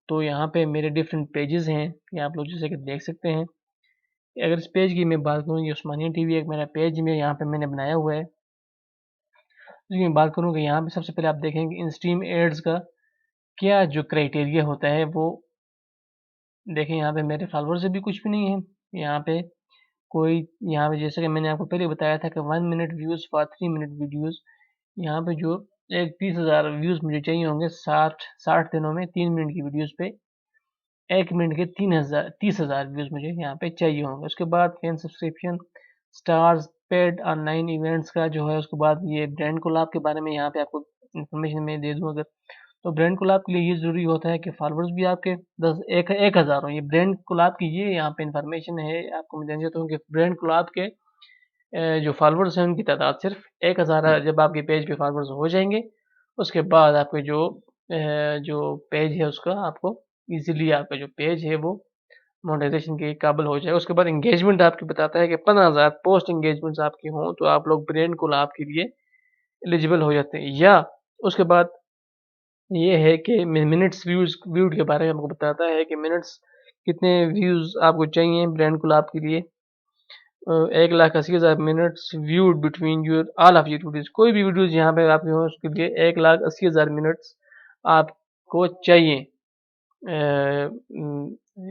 तो यहाँ पे मेरे डिफरेंट पेजेस हैं, ये आप लोग जैसे कि देख सकते हैं। अगर इस पेज की मैं बात करूँ, ये उस्मानिया टीवी एक मेरा पेज में यहाँ पे मैंने बनाया हुआ है। इसकी मैं बात करूँ कि यहाँ पे सबसे पहले आप देखेंगे इन स्ट्रीम एड्स का क्या जो क्राइटेरिया होता है वो देखें। यहाँ पे मेरे फॉलोअर से भी कुछ भी नहीं है यहाँ पे कोई। यहाँ पे जैसे कि मैंने आपको पहले बताया था कि 1 minute views for 3 minute videos, यहाँ पे जो एक 30,000 व्यूज़ मुझे चाहिए होंगे 60 दिनों में 3 मिनट की वीडियोज़ पे, 1 मिनट के 30,000 व्यूज़ मुझे यहाँ पे चाहिए होंगे। उसके बाद fan subscription, stars, paid online events का जो है। उसके बाद ये ब्रांड कोलैब के बारे में यहाँ पे आपको इन्फॉर्मेशन मैं दे दूँ अगर, तो ब्रांड कोलैब के लिए ये ज़रूरी होता है कि फॉलोअर्स भी आपके 1,000 हो। ये ब्रांड कोलैब की ये यहाँ पे इन्फॉर्मेशन है, आपको मैं देना चाहता हूँ कि ब्रांड कोलैब के जो फॉलोअर्स हैं उनकी तादाद सिर्फ 1,000 है। जब आपके पेज पे फॉलोअर्स हो जाएंगे उसके बाद आपके जो पेज है उसका आपको इजीली आपका जो पेज है वो मोनेटाइजेशन के काबिल हो जाएगा। उसके बाद एंगेजमेंट आपकी बताता है कि 15,000 पोस्ट एंगेजमेंट्स आपके हों तो आप लोग ब्रांड कोलैब के लिए एलिजिबल हो जाते हैं। या उसके बाद ये है कि मिनट्स व्यूड के बारे में आपको बताता है कि मिनट्स कितने व्यूज़ आपको चाहिए ब्रांड कोलैब के लिए। 1,80,000 minutes viewed between your all of your videos, कोई भी वीडियोज़ यहाँ पे आपके हो उसके लिए 1,80,000 मिनट्स आपको चाहिए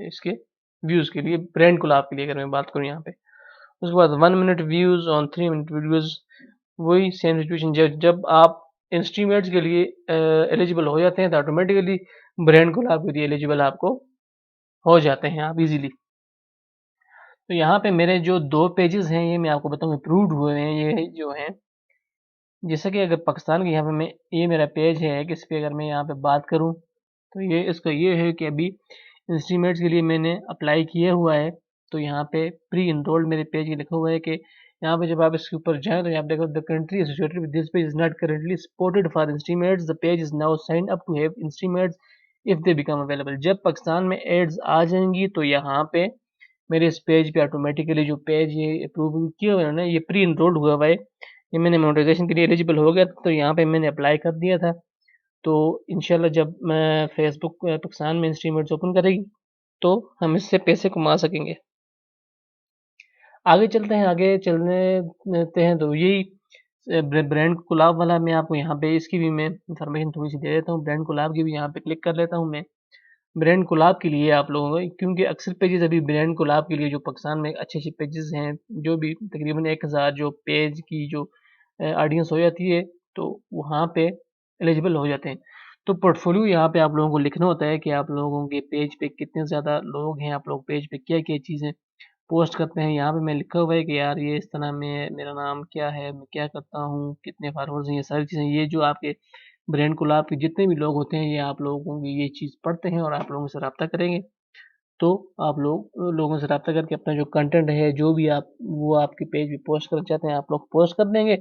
इसके व्यूज़ के लिए, ब्रांड कोलैब के लिए अगर मैं बात करूँ यहाँ पे। उसके बाद 1 minute views on 3 minute videos, वही सेम सिचुएशन जब आप इंस्ट्रीमेट्स के लिए एलिजिबल हो जाते हैं तो ऑटोमेटिकली ब्रांड कोलैब के लिए एलिजिबल आपको हो जाते हैं आप इजीली। तो यहाँ पे मेरे जो 2 पेजेस हैं ये मैं आपको बताऊँ अप्रूव्ड हुए हैं ये जो हैं। जैसे कि अगर पाकिस्तान के यहाँ पे मैं ये मेरा पेज है कि इस पे अगर मैं यहाँ पे बात करूँ तो ये इसका ये है कि अभी इंस्ट्रीमेट्स के लिए मैंने अप्लाई किया हुआ है। तो यहाँ पे प्री इनरोल्ड मेरे पेज में लिखा हुआ है कि यहाँ पे जब आप इसके ऊपर जाएँ तो यहाँ पे देखो the country associated with this page is not currently supported for instream ads, the page is now signed up to have instream ads if they become available. जब पाकिस्तान में एड्स आ जाएंगी तो यहाँ पे मेरे इस पेज पे ऑटोमेटिकली जो पेज ये अप्रूव किया हुआ है ना, ये प्री इनरोल्ड हुआ हुआ है, ये मैंने मोनेटाइजेशन के लिए एलिजिबल हो गया तो यहाँ पे मैंने अप्लाई कर दिया था। तो इंशाल्लाह जब मैं फेसबुक पाकिस्तान में इंस्ट्रीमेट्स ओपन करेगी तो हम इससे पैसे कमा सकेंगे। आगे चलते हैं, आगे चलने देते हैं तो यही ब्रांड कोलैब वाला मैं आपको यहाँ पे इसकी भी मैं इंफॉर्मेशन थोड़ी सी दे देता हूँ। ब्रांड कोलैब की भी यहाँ पे क्लिक कर लेता हूँ मैं। ब्रांड कोलैब के लिए आप लोगों को, क्योंकि अक्सर पेजेस अभी ब्रांड कोलैब के लिए जो पाकिस्तान में अच्छे पेजेस हैं, जो भी तकरीबन 1000 जो पेज की जो ऑडियंस हो जाती है तो वहाँ पे एलिजिबल हो जाते हैं। तो पोर्टफोलियो यहाँ पे आप लोगों को लिखना होता है कि आप लोगों के पेज पे कितने ज़्यादा लोग हैं, आप लोग पेज पे क्या-क्या चीज़ें पोस्ट करते हैं। यहाँ पे मैं लिखा हुआ है कि यार ये इस तरह में मेरा नाम क्या है, मैं क्या करता हूँ, कितने फॉलोअर्स हैं, ये सारी चीज़ें, ये जो आपके ब्रांड कोलैब के जितने भी लोग होते हैं ये आप लोगों की ये चीज़ पढ़ते हैं और आप लोगों से राब्ता करेंगे। तो आप लोगों से राब्ता करके अपना जो कंटेंट है, जो भी आप वो आपके पेज पे पोस्ट करना चाहते हैं, आप लोग पोस्ट कर देंगे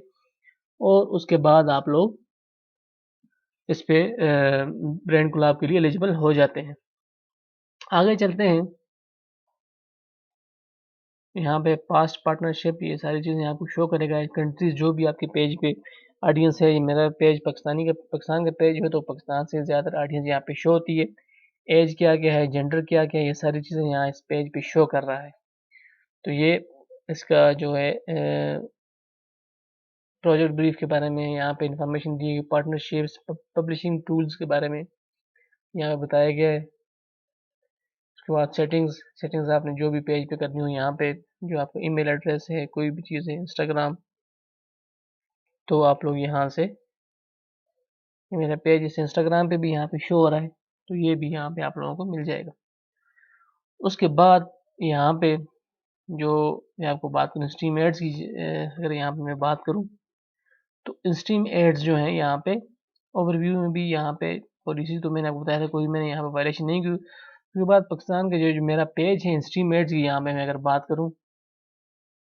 और उसके बाद आप लोग इस पे ब्रांड कोलैब के लिए एलिजिबल हो जाते हैं। आगे चलते हैं, यहाँ पे पास्ट पार्टनरशिप ये सारी चीज़ें आपको शो करेगा। कंट्रीज़ जो भी आपके पेज पे ऑडियंस है, ये मेरा पेज पाकिस्तान का पेज है तो पाकिस्तान से ज़्यादा ऑडियंस यहाँ पे शो होती है। एज क्या-क्या है, जेंडर क्या-क्या है, ये सारी चीज़ें यहाँ इस पेज पे शो कर रहा है। तो ये इसका जो है प्रोजेक्ट ब्रीफ के बारे में यहाँ पे इंफॉर्मेशन दी गई, पार्टनरशिप्स, पब्लिशिंग टूल्स के बारे में यहाँ बताया गया है। उसके बाद सेटिंग्स आपने जो भी पेज पे करनी हो यहाँ पे, जो आपका ईमेल एड्रेस है, कोई भी चीज़ है, इंस्टाग्राम, तो आप लोग यहाँ से, ये मेरा पेज इस इंस्टाग्राम पे भी यहाँ पे शो हो रहा है तो ये भी यहाँ पे आप लोगों को मिल जाएगा। उसके बाद यहाँ पे जो मैं आपको बात करूँ स्ट्रीम एड्स की, अगर यहाँ पे मैं बात करूँ तो स्ट्रीम एड्स जो हैं यहाँ पे ओवरव्यू में भी यहाँ पे पॉलिसी तो मैंने आपको बताया था, कोई मैंने यहाँ पे वायलेशन नहीं की। उसके बाद पाकिस्तान का जो मेरा पेज है स्ट्रीम एड्स की, यहाँ पे मैं अगर बात करूँ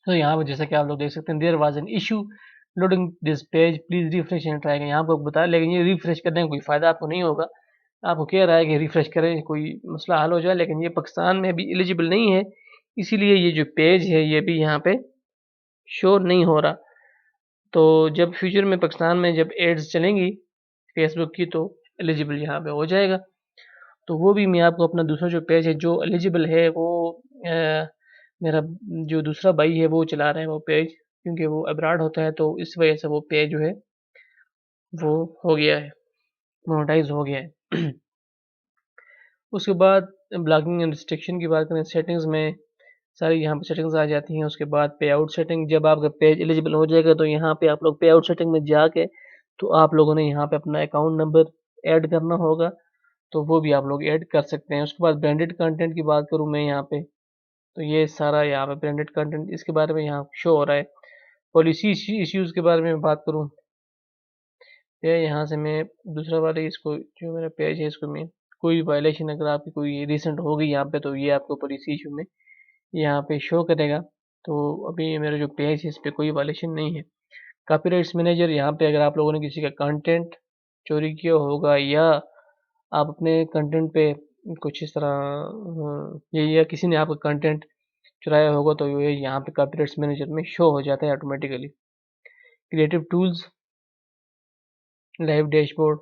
तो यहाँ पे जैसा कि आप लोग देख सकते हैं, there was an issue loading this page, please refresh and try again. यहाँ आपको बताया, लेकिन ये रिफ्रेश करने का कोई फ़ायदा आपको नहीं होगा। आपको कह रहा है कि रिफ्रेश करें कोई मसला हल हो जाए, लेकिन ये पाकिस्तान में अभी एलिजिबल नहीं है, इसीलिए ये जो पेज है ये भी यहाँ पे शो नहीं हो रहा। तो जब फ्यूचर में पाकिस्तान में जब एड्स चलेंगी फेसबुक की तो एलिजिबल यहाँ पे हो जाएगा। तो वो भी मैं आपको अपना दूसरा जो पेज है जो एलिजिबल है वो मेरा जो दूसरा भाई है वो चला रहा है वो पेज, क्योंकि वो अब्रॉड होता है तो इस वजह से वो पेज जो है वो हो गया है, मोनेटाइज हो गया है। उसके बाद ब्लॉकिंग एंड रिस्ट्रिक्शन की बात करें, सेटिंग्स में सारी यहाँ पे सेटिंग्स आ जाती हैं। उसके बाद पे आउट सेटिंग, जब आपका पेज एलिजिबल हो जाएगा तो यहाँ पे आप लोग पे आउट सेटिंग में जाके तो आप लोगों ने यहाँ पे अपना अकाउंट नंबर ऐड करना होगा, तो वो भी आप लोग ऐड कर सकते हैं। उसके बाद ब्रांडेड कंटेंट की बात करूँ मैं यहाँ पे, तो ये सारा यहाँ पे ब्रांडेड कंटेंट इसके बारे में यहाँ शो हो रहा है। पॉलिसी इश्यूज़ के बारे में बात करूँ, ये यहाँ से मैं दूसरा वाले इसको जो मेरा पेज है इसको मैं कोई भी वायलेशन अगर आपकी कोई रिसेंट हो गई यहाँ पे तो ये आपको पॉलिसी इशू में यहाँ पे शो करेगा। तो अभी मेरा जो पेज है इस पे कोई वायलेशन नहीं है। कॉपीराइट्स मैनेजर, यहाँ पे अगर आप लोगों ने किसी का कंटेंट चोरी किया होगा या आप अपने कंटेंट पे कुछ इस तरह ये या किसी ने आपका कंटेंट चुराया होगा तो ये यहाँ पे कॉपीराइट्स मैनेजर में शो हो जाता है automatically. Creative tools, live dashboard,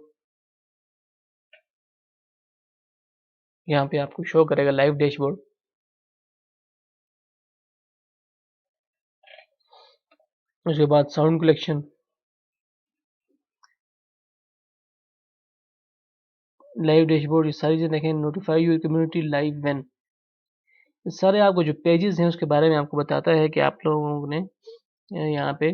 यहाँ पे आपको शो करेगा लाइव डैशबोर्ड। उसके बाद साउंड कलेक्शन, लाइव डैशबोर्ड, ये सारी चीज़ें देखें। Notify your community live when, ये सारे आपको जो पेजेस हैं उसके बारे में आपको बताता है कि आप लोगों ने यहाँ पे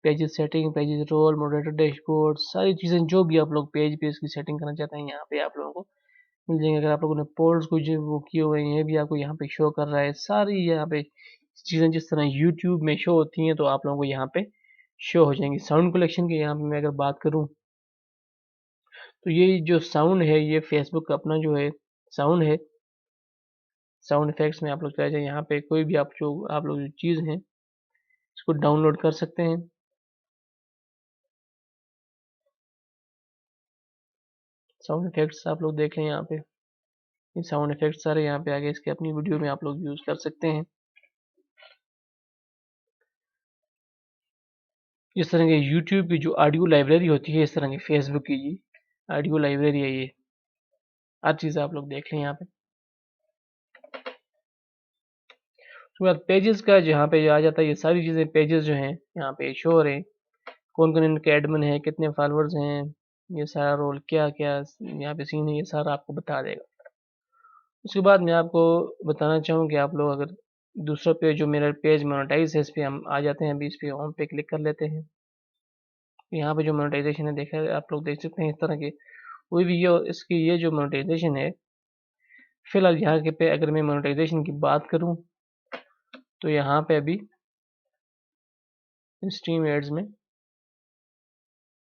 pages setting, pages role, moderator dashboard, सारी चीज़ें जो भी आप लोग पेज पे इसकी सेटिंग करना चाहते हैं यहाँ पे आप लोगों को मिल जाएंगे। अगर आप लोगों ने पोल्स को जो वो किए हुए हैं ये भी आपको यहाँ पे शो कर रहा है। सारी यहाँ पे चीज़ें जिस तरह यूट्यूब में शो होती हैं तो आप लोगों को यहाँ पे शो हो जाएंगी। साउंड कलेक्शन की यहाँ पे मैं अगर बात करूँ तो ये जो साउंड है ये फेसबुक का अपना जो है साउंड है। साउंड इफेक्ट्स में आप लोग चले जाए, यहाँ पे कोई भी आप लोग जो चीज़ हैं इसको डाउनलोड कर सकते हैं। साउंड इफेक्ट्स आप लोग देख लें यहाँ पे, ये साउंड इफेक्ट्स सारे यहाँ पे आगे इसके अपनी वीडियो में आप लोग यूज़ कर सकते हैं। इस तरह के यूट्यूब की जो ऑडियो लाइब्रेरी होती है, इस तरह की फेसबुक की जी ऑडियो लाइब्रेरी है, ये हर चीज़ आप लोग देख लें यहाँ पे। उसके बाद पेजेस का जहाँ पे आ जाता है, ये सारी चीज़ें पेजेस जो हैं यहाँ पे शो हो रहे हैं। कौन कौन इनके एडमिन है, कितने फॉलोअर्स हैं, ये सारा रोल क्या क्या यहाँ पे सीन है, ये सारा आपको बता देगा। उसके बाद मैं आपको बताना चाहूँ कि आप लोग अगर दूसरा पेज जो मेरा पेज मोनेटाइज है इस पर हम आ जाते हैं। अभी इस पर होम पे क्लिक कर लेते हैं। यहाँ पे जो मोनेटाइजेशन है देखा आप लोग देख सकते हैं इस तरह के कोई भी ये इसकी ये जो मोनेटाइजेशन है फिलहाल यहाँ के पे अगर मैं मोनेटाइजेशन की बात करूँ तो यहाँ पे अभी स्ट्रीम एड्स में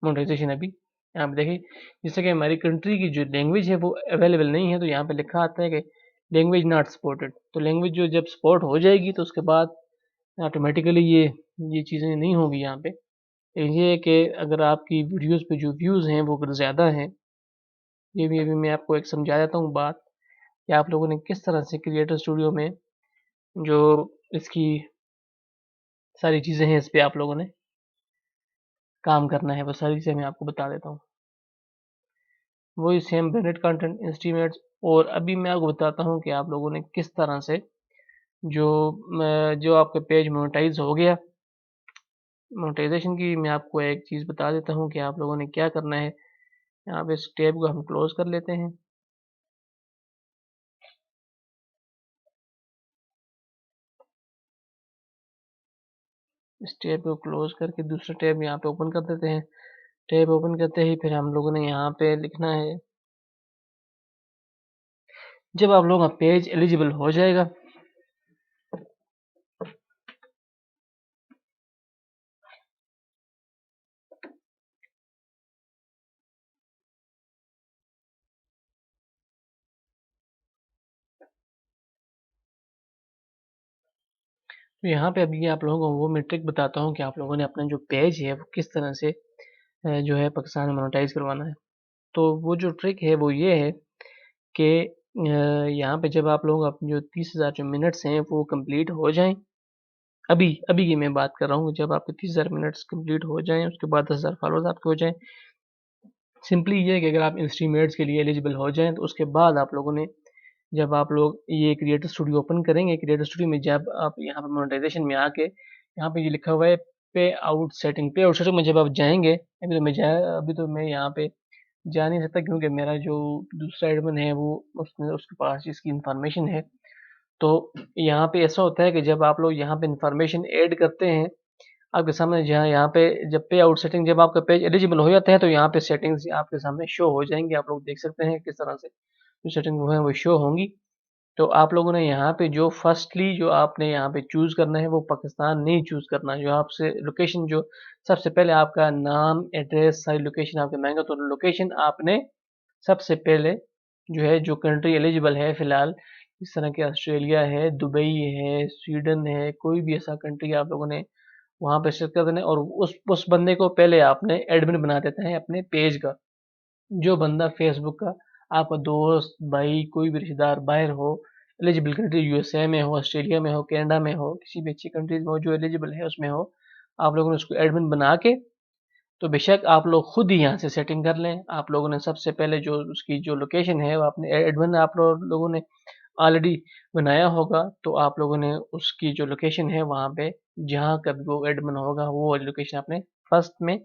मोनेटाइजेशन अभी यहाँ पे देखिए जैसे कि हमारी कंट्री की जो लैंग्वेज है वो अवेलेबल नहीं है तो यहाँ पे लिखा आता है कि लैंग्वेज नॉट सपोर्टेड। तो लैंग्वेज जो जब सपोर्ट हो जाएगी तो उसके बाद ऑटोमेटिकली ये चीज़ें नहीं होगी यहाँ पे। ये है कि अगर आपकी वीडियोस पे जो व्यूज़ हैं वो अगर ज़्यादा हैं, ये भी अभी मैं आपको एक समझा देता हूँ बात कि आप लोगों ने किस तरह से क्रिएटर स्टूडियो में जो इसकी सारी चीज़ें हैं इस पे आप लोगों ने काम करना है, वो सारी चीज़ें मैं आपको बता देता हूँ। वही सेम ब्रांडेड कंटेंट एस्टीमेट्स, और अभी मैं आपको बताता हूँ कि आप लोगों ने किस तरह से जो जो आपका पेज मोनेटाइज हो गया। मोनेटाइजेशन की मैं आपको एक चीज़ बता देता हूँ कि आप लोगों ने क्या करना है। यहाँ पे इस टैब को हम क्लोज कर लेते हैं। इस टैब को क्लोज करके दूसरा टैब यहाँ पे ओपन कर देते हैं। टैब ओपन करते ही फिर हम लोगों ने यहाँ पे लिखना है, जब आप लोगों का पेज एलिजिबल हो जाएगा तो यहाँ पे अभी आप लोगों को वो मैट्रिक बताता हूँ कि आप लोगों ने अपना जो पेज है वो किस तरह से जो है पाकिस्तान में मोनेटाइज करवाना है। तो वो जो ट्रिक है वो ये है कि यहाँ पे जब आप लोग अपने जो 30,000 जो मिनट्स हैं वो कंप्लीट हो जाएं, अभी अभी की मैं बात कर रहा हूँ, जब आपके 30,000 मिनट्स कंप्लीट हो जाएं उसके बाद 10,000 फॉलोअर्स आपके हो जाएं, सिंपली ये है कि अगर आप इंस्ट्रीमेट्स के लिए एलिजिबल हो जाएं तो उसके बाद आप लोगों ने जब आप लोग ये क्रिएटर स्टूडियो ओपन करेंगे, क्रिएटर स्टूडियो में जब आप यहाँ पे मोनेटाइजेशन में आके यहाँ पे ये लिखा हुआ है पे आउट सेटिंग में जब आप जाएंगे, अभी तो मैं यहाँ पे जा नहीं सकता क्योंकि मेरा जो दूसरा एडमिन है वो उसके पास इसकी इंफॉर्मेशन है। तो यहाँ पे ऐसा होता है कि जब आप लोग यहाँ पे इंफॉर्मेशन ऐड करते हैं आपके सामने, जहाँ यहाँ पे जब पे आउट सेटिंग जब आपका पेज एलिजिबल हो जाता है तो यहाँ पे सेटिंग्स आपके सामने शो हो जाएंगी। आप लोग देख सकते हैं किस तरह से जो सेटिंग वो है वो शो होंगी। तो आप लोगों ने यहाँ पे जो फर्स्टली जो आपने यहाँ पे चूज़ करना है वो पाकिस्तान नहीं चूज़ करना। जो आपसे लोकेशन जो सबसे पहले आपका नाम, एड्रेस, सारी लोकेशन आपके मांगेगा तो लोकेशन आपने सबसे पहले जो है जो कंट्री एलिजिबल है फ़िलहाल इस तरह के ऑस्ट्रेलिया है, दुबई है, स्वीडन है, कोई भी ऐसा कंट्री आप लोगों ने वहाँ पे सेलेक्ट कर देना है और उस बंदे को पहले आपने एडमिन बना देते हैं अपने पेज का। जो बंदा फेसबुक का आपका दोस्त, भाई, कोई भी रिश्तेदार बाहर हो, एलिजिबल कंट्री यूएसए में हो, ऑस्ट्रेलिया में हो, कनाडा में हो, किसी भी अच्छी कंट्रीज में हो जो एलिजिबल है उसमें हो, आप लोगों ने उसको एडमिन बना के तो बेशक आप लोग खुद ही यहाँ से सेटिंग कर लें। आप लोगों ने सबसे पहले जो उसकी जो लोकेशन है वो आपने एडमिन आप लोगों ने ऑलरेडी बनाया होगा, तो आप लोगों ने उसकी जो लोकेशन है वहाँ पे जहाँ का भी वो एडमिन होगा वो वाली लोकेशन आपने फर्स्ट में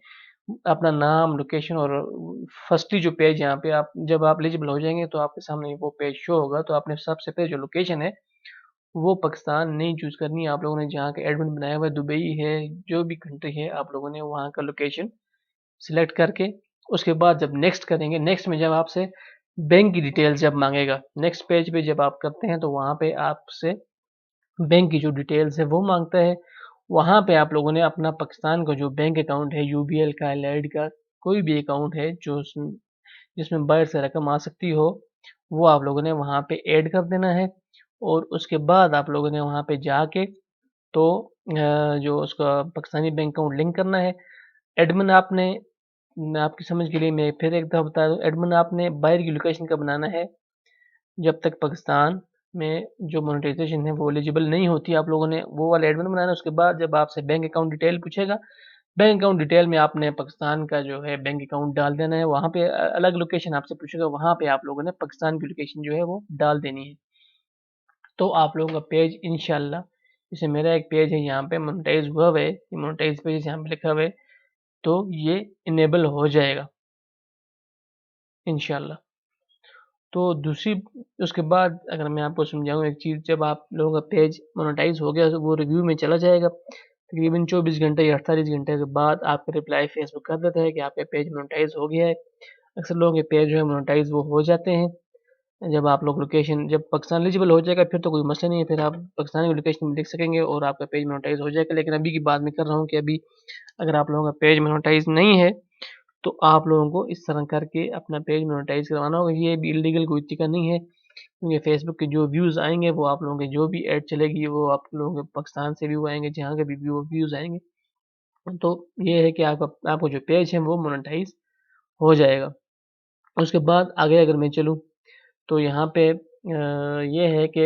अपना नाम, लोकेशन और फर्स्टली जो पेज यहाँ पे आप जब आप एलिजिबल हो जाएंगे तो आपके सामने वो पेज शो होगा। तो आपने सबसे पहले जो लोकेशन है वो पाकिस्तान नहीं चूज करनी है। आप लोगों ने जहाँ का एडमिन बनाया हुआ है, दुबई है, जो भी कंट्री है, आप लोगों ने वहाँ का लोकेशन सिलेक्ट करके उसके बाद जब नेक्स्ट करेंगे, नेक्स्ट में जब आपसे बैंक की डिटेल्स जब मांगेगा, नेक्स्ट पेज पे जब आप करते हैं तो वहाँ पे आपसे बैंक की जो डिटेल्स है वो मांगता है। वहाँ पे आप लोगों ने अपना पाकिस्तान का जो बैंक अकाउंट है, यूबीएल का, एलआईडी का, कोई भी अकाउंट है जो जिसमें बाहर से रकम आ सकती हो, वो आप लोगों ने वहाँ पे ऐड कर देना है। और उसके बाद आप लोगों ने वहाँ पे जाके तो जो उसका पाकिस्तानी बैंक अकाउंट लिंक करना है। एडमिन आपने आपकी समझ के लिए मैं फिर एक दफ़ा बता दूँ, एडमिन आपने बाहर की लोकेशन का बनाना है जब तक पाकिस्तान में जो मोनेटाइजेशन है वो एलिजिबल नहीं होती। आप लोगों ने वो वाला एडमिन बनाना है। उसके बाद जब आपसे बैंक अकाउंट डिटेल पूछेगा, बैंक अकाउंट डिटेल में आपने पाकिस्तान का जो है बैंक अकाउंट डाल देना है। वहाँ पे अलग लोकेशन आपसे पूछेगा, वहाँ पे आप लोगों ने पाकिस्तान की लोकेशन जो है वो डाल देनी है। तो आप लोगों का पेज इंशाल्लाह, जैसे मेरा एक पेज है यहाँ पे मोनेटाइज हुआ हुआ है, मोनेटाइज पेज यहाँ पे लिखा हुआ है, तो ये इनेबल हो जाएगा इंशाल्लाह। तो दूसरी उसके बाद अगर मैं आपको समझाऊँ एक चीज़, जब आप लोगों का पेज मोनेटाइज हो गया तो वो रिव्यू में चला जाएगा। तकरीबन 24 घंटे या 48 घंटे के बाद आपका रिप्लाई फेसबुक कर देता है कि आपका पेज मोनेटाइज हो गया है। अक्सर लोगों के पेज जो है मोनेटाइज वो हो जाते हैं। जब आप लोग लोकेशन जब पाकिस्तान एलिजिबल हो जाएगा फिर तो कोई मसला नहीं है, फिर आप पाकिस्तान की लोकेशन में लिख सकेंगे और आपका पेज मोनेटाइज हो जाएगा। लेकिन अभी की बात मैं कर रहा हूँ कि अभी अगर आप लोगों का पेज मोनेटाइज नहीं है तो आप लोगों को इस तरह करके अपना पेज मोनेटाइज करवाना होगा। ये भी इलीगल कोई तरीका नहीं है, क्योंकि फेसबुक के जो व्यूज़ आएंगे वो आप लोगों के जो भी ऐड चलेगी वो आप लोगों के पाकिस्तान से व्यू आएंगे, जहाँ के भी व्यूज़ आएंगे। तो ये है कि आपको जो पेज है वो मोनेटाइज हो जाएगा। उसके बाद आगे अगर मैं चलूँ तो यहाँ पे ये है कि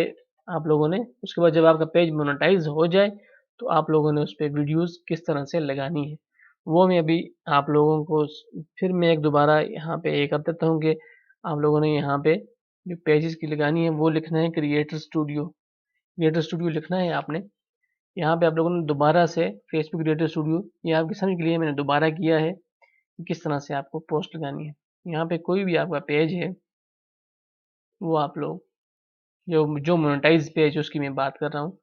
आप लोगों ने उसके बाद जब आपका पेज मोनेटाइज हो जाए तो आप लोगों ने उस पे वीडियोस किस तरह से लगानी है वो मैं अभी आप लोगों को फिर मैं एक दोबारा यहाँ पे ये कर देता हूँ कि आप लोगों ने यहाँ पे जो पेजेस की लगानी है वो लिखना है क्रिएटर स्टूडियो। क्रिएटर स्टूडियो लिखना है आपने। यहाँ पे आप लोगों ने दोबारा से फेसबुक क्रिएटर स्टूडियो, ये आपकी समझ के लिए मैंने दोबारा किया है कि किस तरह से आपको पोस्ट लगानी है। यहाँ पे कोई भी आपका पेज है वो आप लोग जो जो मोनेटाइज पेज है उसकी मैं बात कर रहा हूँ।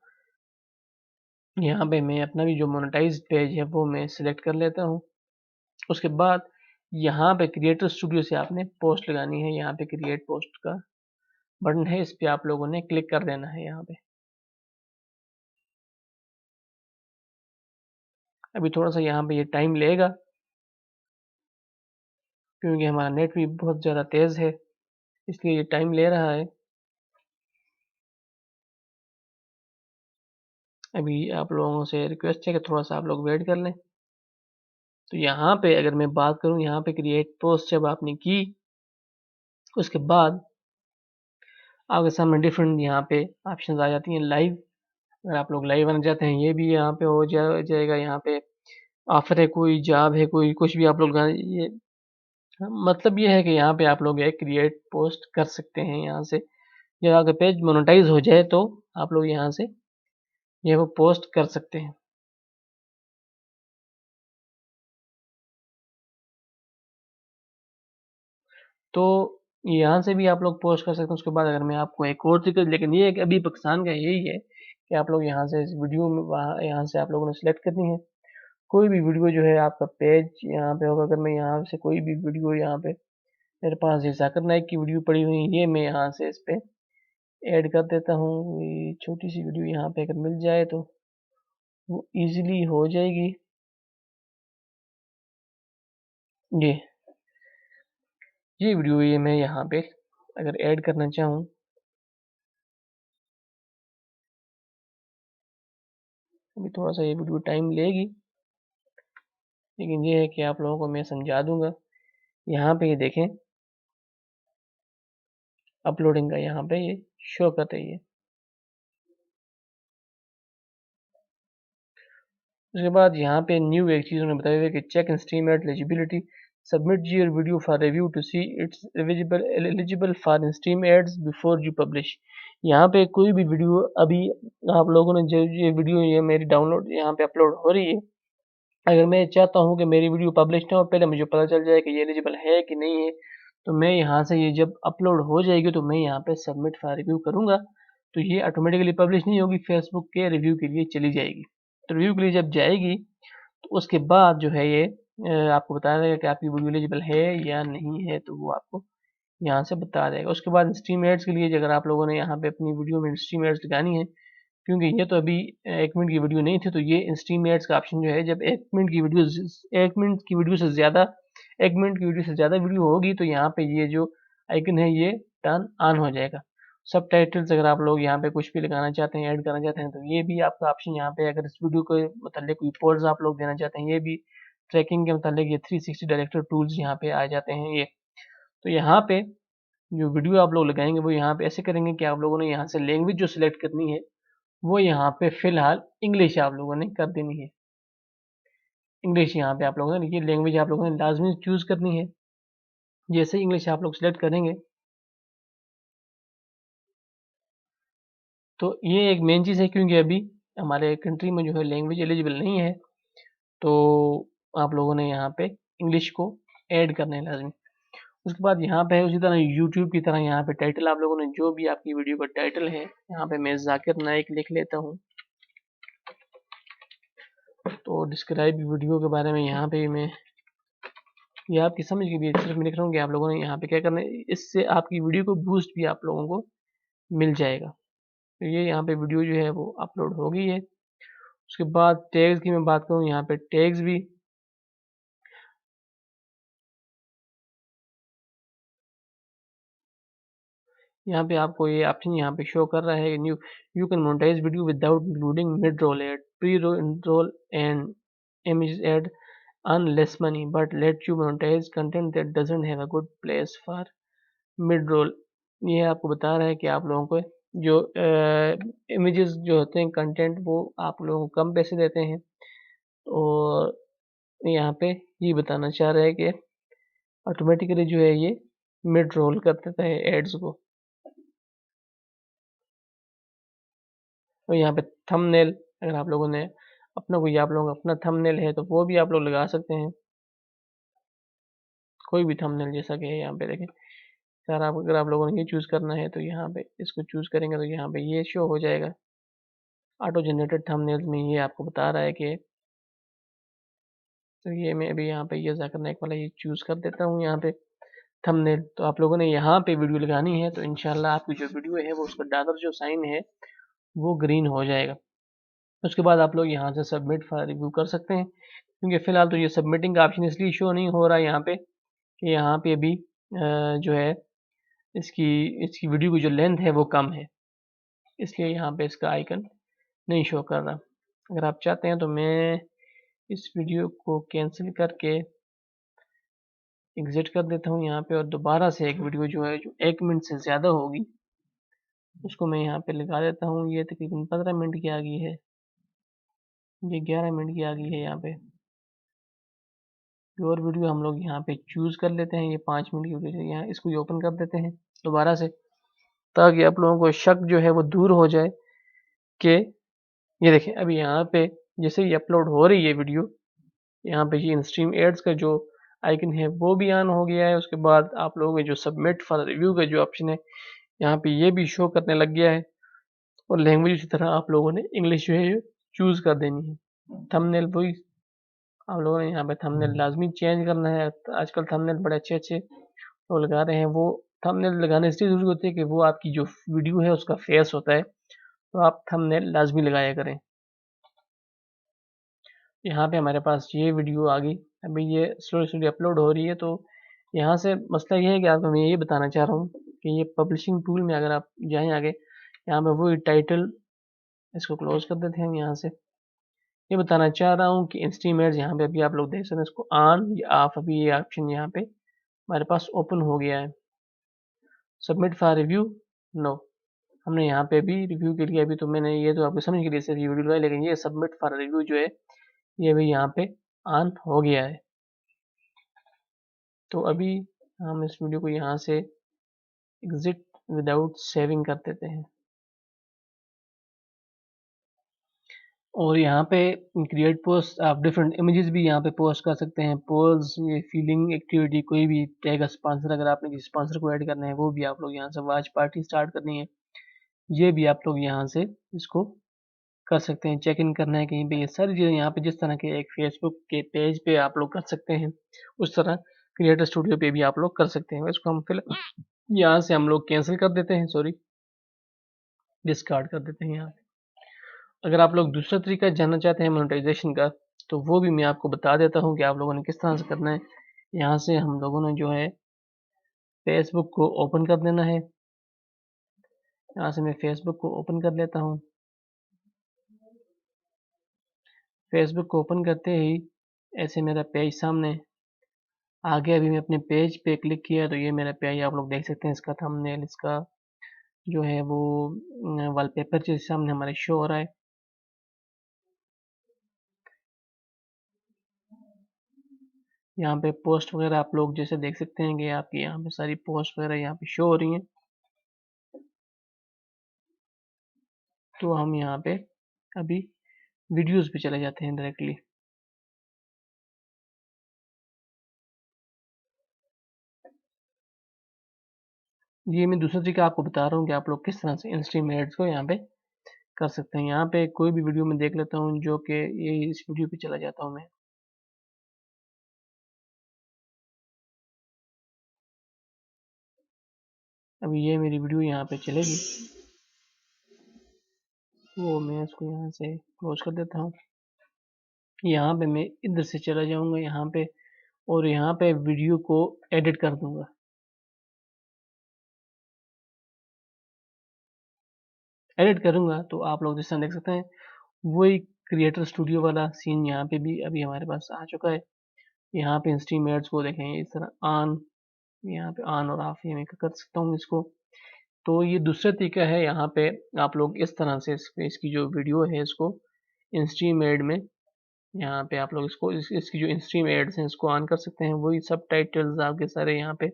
यहाँ पे मैं अपना भी जो मोनेटाइज पेज है वो मैं सिलेक्ट कर लेता हूँ। उसके बाद यहाँ पे क्रिएटर स्टूडियो से आपने पोस्ट लगानी है। यहाँ पे क्रिएट पोस्ट का बटन है, इस पे आप लोगों ने क्लिक कर देना है। यहाँ पे अभी थोड़ा सा यहाँ पे ये टाइम लेगा क्योंकि हमारा नेट भी बहुत ज़्यादा तेज़ है, इसलिए ये टाइम ले रहा है। अभी आप लोगों से रिक्वेस्ट है कि थोड़ा सा आप लोग वेट कर लें। तो यहाँ पे अगर मैं बात करूँ, यहाँ पे क्रिएट पोस्ट जब आपने की उसके बाद आपके सामने डिफरेंट यहाँ पे ऑप्शन आ जाती हैं। लाइव, अगर आप लोग लाइव आना चाहते हैं ये भी यहाँ पे हो जाएगा। यहाँ पे ऑफर है, कोई जॉब है, कोई कुछ भी आप लोग ये मतलब ये है कि यहाँ पे आप लोग एक क्रिएट पोस्ट कर सकते हैं। यहाँ से जब आपका पेज मोनेटाइज हो जाए तो आप लोग यहाँ से ये वो पोस्ट कर सकते हैं। तो यहाँ से भी आप लोग पोस्ट कर सकते हैं। उसके बाद अगर मैं आपको एक और तरीका, लेकिन ये है कि अभी पाकिस्तान का यही है कि आप लोग यहाँ से इस वीडियो में वहाँ यहाँ से आप लोगों ने सेलेक्ट करनी है कोई भी वीडियो जो है आपका पेज यहाँ पे होगा। अगर मैं यहाँ से कोई भी वीडियो यहाँ पे मेरे पास ये जाकिर नाइक की वीडियो पड़ी हुई है, ये मैं यहाँ से इस पे ऐड कर देता हूँ। ये छोटी सी वीडियो यहाँ पे अगर मिल जाए तो वो इजीली हो जाएगी। ये वीडियो ये मैं यहाँ पे अगर ऐड करना चाहूँ, अभी थोड़ा सा ये वीडियो टाइम लेगी, लेकिन ये है कि आप लोगों को मैं समझा दूंगा। यहाँ पे ये देखें अपलोडिंग का यहाँ पे ये शो कर रही है। उसके बाद यहाँ पे न्यू एक चीज़ उन्होंने बताई हुई है कि check stream ad eligibility, submit your video for review to see it's eligible for stream ads before you publish. यहाँ पे कोई भी वीडियो अभी आप लोगों ने जो ये वीडियो ये मेरी डाउनलोड यहाँ पे अपलोड हो रही है, अगर मैं चाहता हूँ कि मेरी वीडियो पब्लिश ना हो, पहले मुझे पता चल जाए कि ये एलिजिबल है कि नहीं है, तो मैं यहाँ से ये जब अपलोड हो जाएगी तो मैं यहाँ पे सबमिट फॉर रिव्यू करूँगा, तो ये ऑटोमेटिकली पब्लिश नहीं होगी, फेसबुक के रिव्यू के लिए चली जाएगी। तो रिव्यू के लिए जब जाएगी तो उसके बाद जो है ये आपको बता देगा कि आपकी वीडियो एलिजिबल है या नहीं है, तो वो आपको यहाँ से बता देगा। उसके बाद स्ट्रीम एड्स के लिए अगर आप लोगों ने यहाँ पे अपनी वीडियो में स्ट्रीम एड्स लगानी है, क्योंकि ये तो अभी 1 मिनट की वीडियो नहीं थी, तो ये स्ट्रीम एड्स का ऑप्शन जो है जब 1 मिनट की वीडियो 1 मिनट की वीडियो से ज़्यादा 1 मिनट की वीडियो से ज़्यादा वीडियो होगी तो यहाँ पे ये जो आइकन है ये टर्न ऑन हो जाएगा। सब टाइटल्स अगर आप लोग यहाँ पे कुछ भी लगाना चाहते हैं, ऐड करना चाहते हैं, तो ये भी आपका ऑप्शन यहाँ पे, अगर इस वीडियो के मतलब कोई पोल्स आप लोग देना चाहते हैं, ये भी ट्रैकिंग के मतलब ये 360 डायरेक्टर टूल्स यहाँ पे आ जाते हैं ये। तो यहाँ पे जो वीडियो आप लोग लगाएंगे वो यहाँ पे ऐसे करेंगे कि आप लोगों ने यहाँ से लैंग्वेज जो सिलेक्ट करनी है वो यहाँ पे फिलहाल इंग्लिश आप लोगों ने कर देनी है। इंग्लिश यहाँ पे आप लोगों ने ये लैंग्वेज आप लोगों ने लाजमी चूज़ करनी है। जैसे इंग्लिश आप लोग सिलेक्ट करेंगे तो ये एक मेन चीज़ है, क्योंकि अभी हमारे कंट्री में जो है लैंग्वेज एलिजिबल नहीं है, तो आप लोगों ने यहाँ पे इंग्लिश को ऐड करना है लाजमी। उसके बाद यहाँ पे उसी तरह यूट्यूब की तरह यहाँ पे टाइटल आप लोगों ने जो भी आपकी वीडियो का टाइटल है, यहाँ पे मैं जाकिर नाइक लिख लेता हूँ। तो डिस्क्राइब वीडियो के बारे में यहाँ पे मैं ये आपकी समझ के लिए सिर्फ मैं लिख रहा हूँ कि आप लोगों ने यहाँ पे क्या करना है, इससे आपकी वीडियो को बूस्ट भी आप लोगों को मिल जाएगा। तो ये यहाँ पे वीडियो जो है वो अपलोड हो गई है। उसके बाद टैग्स की मैं बात करूँ, यहाँ पे टैग्स भी यहाँ पे आपको ये ऑप्शन यहाँ पे शो कर रहा है, new you can monetise video without including mid roll ad, pre roll and image ad earn less money but let you monetize content that doesn't have a good place for mid roll। ये आपको बता रहा है कि आप लोगों को जो इमेजेस जो होते हैं कंटेंट वो आप लोगों को कम पैसे देते हैं, और यहाँ पे ये बताना चाह रहा है कि ऑटोमेटिकली जो है ये मिड रोल कर देता है एड्स को। और यहाँ पे थंबनेल, अगर आप लोगों ने अपना कोई आप लोगों का अपना थंबनेल है तो वो भी आप लोग लगा सकते हैं, कोई भी थंबनेल जैसा कि है यहाँ पे देखें। सर आप अगर आप लोगों ने ये चूज़ करना है तो यहाँ पे इसको चूज़ करेंगे तो यहाँ पे ये शो हो जाएगा। ऑटो जनरेटेड थंबनेल्स में ये आपको बता रहा है कि, तो ये मैं अभी यहाँ पे ये जाकर नाइक वाला ये चूज़ कर देता हूँ यहाँ पे थंबनेल। तो आप लोगों ने यहाँ पे वीडियो लगानी है तो इंशाल्लाह आपकी जो वीडियो है वो उसका डॉलर जो साइन है वो ग्रीन हो जाएगा। उसके बाद आप लोग यहाँ से सबमिट फॉर रिव्यू कर सकते हैं, क्योंकि फ़िलहाल तो ये सबमिटिंग का ऑप्शन इसलिए शो नहीं हो रहा है यहाँ पे कि यहाँ पे अभी जो है इसकी इसकी वीडियो की जो लेंथ है वो कम है, इसलिए यहाँ पे इसका आइकन नहीं शो कर रहा। अगर आप चाहते हैं तो मैं इस वीडियो को कैंसिल करके एग्जिट कर देता हूँ यहाँ पे, और दोबारा से एक वीडियो जो है जो 1 मिनट से ज़्यादा होगी उसको मैं यहाँ पे लगा देता हूँ। ये तकरीबन 15 मिनट की आ गई है, ये 11 मिनट की आ गई है यहाँ पे। और वीडियो हम लोग यहाँ पे चूज़ कर लेते हैं, ये 5 मिनट की वीडियो यहाँ इसको ओपन कर देते हैं दोबारा से, ताकि आप लोगों को शक जो है वो दूर हो जाए कि ये देखें अभी यहाँ पे जैसे ही अपलोड हो रही है वीडियो, यहाँ पे ये स्ट्रीम एड्स का जो आइकन है वो भी ऑन हो गया है। उसके बाद आप लोगों के जो सबमिट फॉर रिव्यू का जो ऑप्शन है यहाँ पे ये भी शो करने लग गया है, और लैंग्वेज इसी तरह आप लोगों ने इंग्लिश जो है चूज़ कर देनी है। थंबनेल वही आप लोगों ने यहाँ पे थंबनेल लाजमी चेंज करना है। आजकल थंबनेल बड़े अच्छे अच्छे लोग लगा रहे हैं, वो थंबनेल लगाने इसलिए ज़रूरी होती है कि वो आपकी जो वीडियो है उसका फेस होता है, तो आप थंबनेल लाजमी लगाया करें। यहाँ पे हमारे पास ये वीडियो आ गई, अभी ये स्लोली अपलोड हो रही है। तो यहाँ से मसला ये है कि आपको मैं ये बताना चाह रहा हूँ कि ये पब्लिशिंग टूल में अगर आप जाएँ आगे, यहाँ पे वही टाइटल, इसको क्लोज कर देते हैं हम यहाँ से। ये बताना चाह रहा हूँ कि इंस्ट्रीम एड्स यहाँ पे अभी आप लोग देख सकते हैं इसको ऑन या ऑफ, अभी ये ऑप्शन यहाँ पे हमारे पास ओपन हो गया है। सबमिट फॉर रिव्यू नो, हमने यहाँ पे भी रिव्यू के लिए अभी तो मैंने ये तो आपको समझ के लिए सिर्फ ये वीडियो लगाई, लेकिन ये सबमिट फॉर रिव्यू जो है ये भी यहाँ पे ऑन हो गया है। तो अभी हम इस वीडियो को यहाँ से एग्जिट विदाउट सेविंग कर देते हैं और यहाँ पे क्रिएट पोस्ट आप डिफरेंट इमेजेस भी यहाँ पे पोस्ट कर सकते हैं। पोल्स, ये फीलिंग, एक्टिविटी, कोई भी टैग, स्पॉन्सर, अगर आपने किसी स्पॉन्सर को ऐड करना है वो भी आप लोग यहाँ से, वॉच पार्टी स्टार्ट करनी है ये भी आप लोग यहाँ से इसको कर सकते हैं। चेक इन करना है कहीं पे, ये सारी चीज़ें यहाँ पे जिस तरह के एक फेसबुक के पेज पे आप लोग कर सकते हैं उस तरह क्रिएटर स्टूडियो पे भी आप लोग कर सकते हैं। इसको हम फिर यहाँ से हम लोग कैंसिल कर देते हैं, सॉरी डिस्कार्ड कर देते हैं यहाँ। अगर आप लोग दूसरा तरीका जानना चाहते हैं मोनेटाइजेशन का तो वो भी मैं आपको बता देता हूँ कि आप लोगों ने किस तरह से करना है। यहाँ से हम लोगों ने जो है फेसबुक को ओपन कर देना है। यहाँ से मैं फेसबुक को ओपन कर लेता हूँ। फेसबुक को ओपन करते ही ऐसे मेरा पेज सामने आ गया। अभी मैं अपने पेज पे क्लिक किया तो ये मेरा पेज आप लोग देख सकते हैं। इसका थंबनेल, इसका जो है वो वॉलपेपर जो सामने हमारे शो हो रहा है। यहाँ पे पोस्ट वगैरह आप लोग जैसे देख सकते हैं कि आपकी यहाँ पे सारी पोस्ट वगैरह यहाँ पे शो हो रही हैं। तो हम यहाँ पे अभी वीडियोस पे चले जाते हैं डायरेक्टली। ये मैं दूसरा तरीका आपको बता रहा हूँ कि आप लोग किस तरह से इंस्ट्रीम एड्स को यहाँ पे कर सकते हैं। यहाँ पे कोई भी वीडियो में देख लेता हूँ जो कि ये इस वीडियो पे चला जाता हूँ मैं। अभी ये मेरी वीडियो यहाँ पे चलेगी तो मैं इसको यहाँ से क्लोज कर देता हूँ। यहाँ पे मैं इधर से चला जाऊँगा यहाँ पे और यहाँ पे वीडियो को एडिट कर दूंगा। एडिट करूंगा तो आप लोग जिस तरह देख सकते हैं वही क्रिएटर स्टूडियो वाला सीन यहाँ पे भी अभी हमारे पास आ चुका है। यहाँ पे इंस्ट्रीम एड्स को देखें इस तरह ऑन, यहाँ पे ऑन और ऑफ ये मैं कर सकता हूँ इसको। तो ये दूसरा तरीका है। यहाँ पे आप लोग इस तरह से इसकी जो वीडियो है इसको इंस्ट्रीम एड में, यहाँ पे आप लोग इसको इसकी जो इंस्ट्रीम एड्स हैं इसको ऑन कर सकते हैं। वही सब टाइटल्स आपके सारे यहाँ पे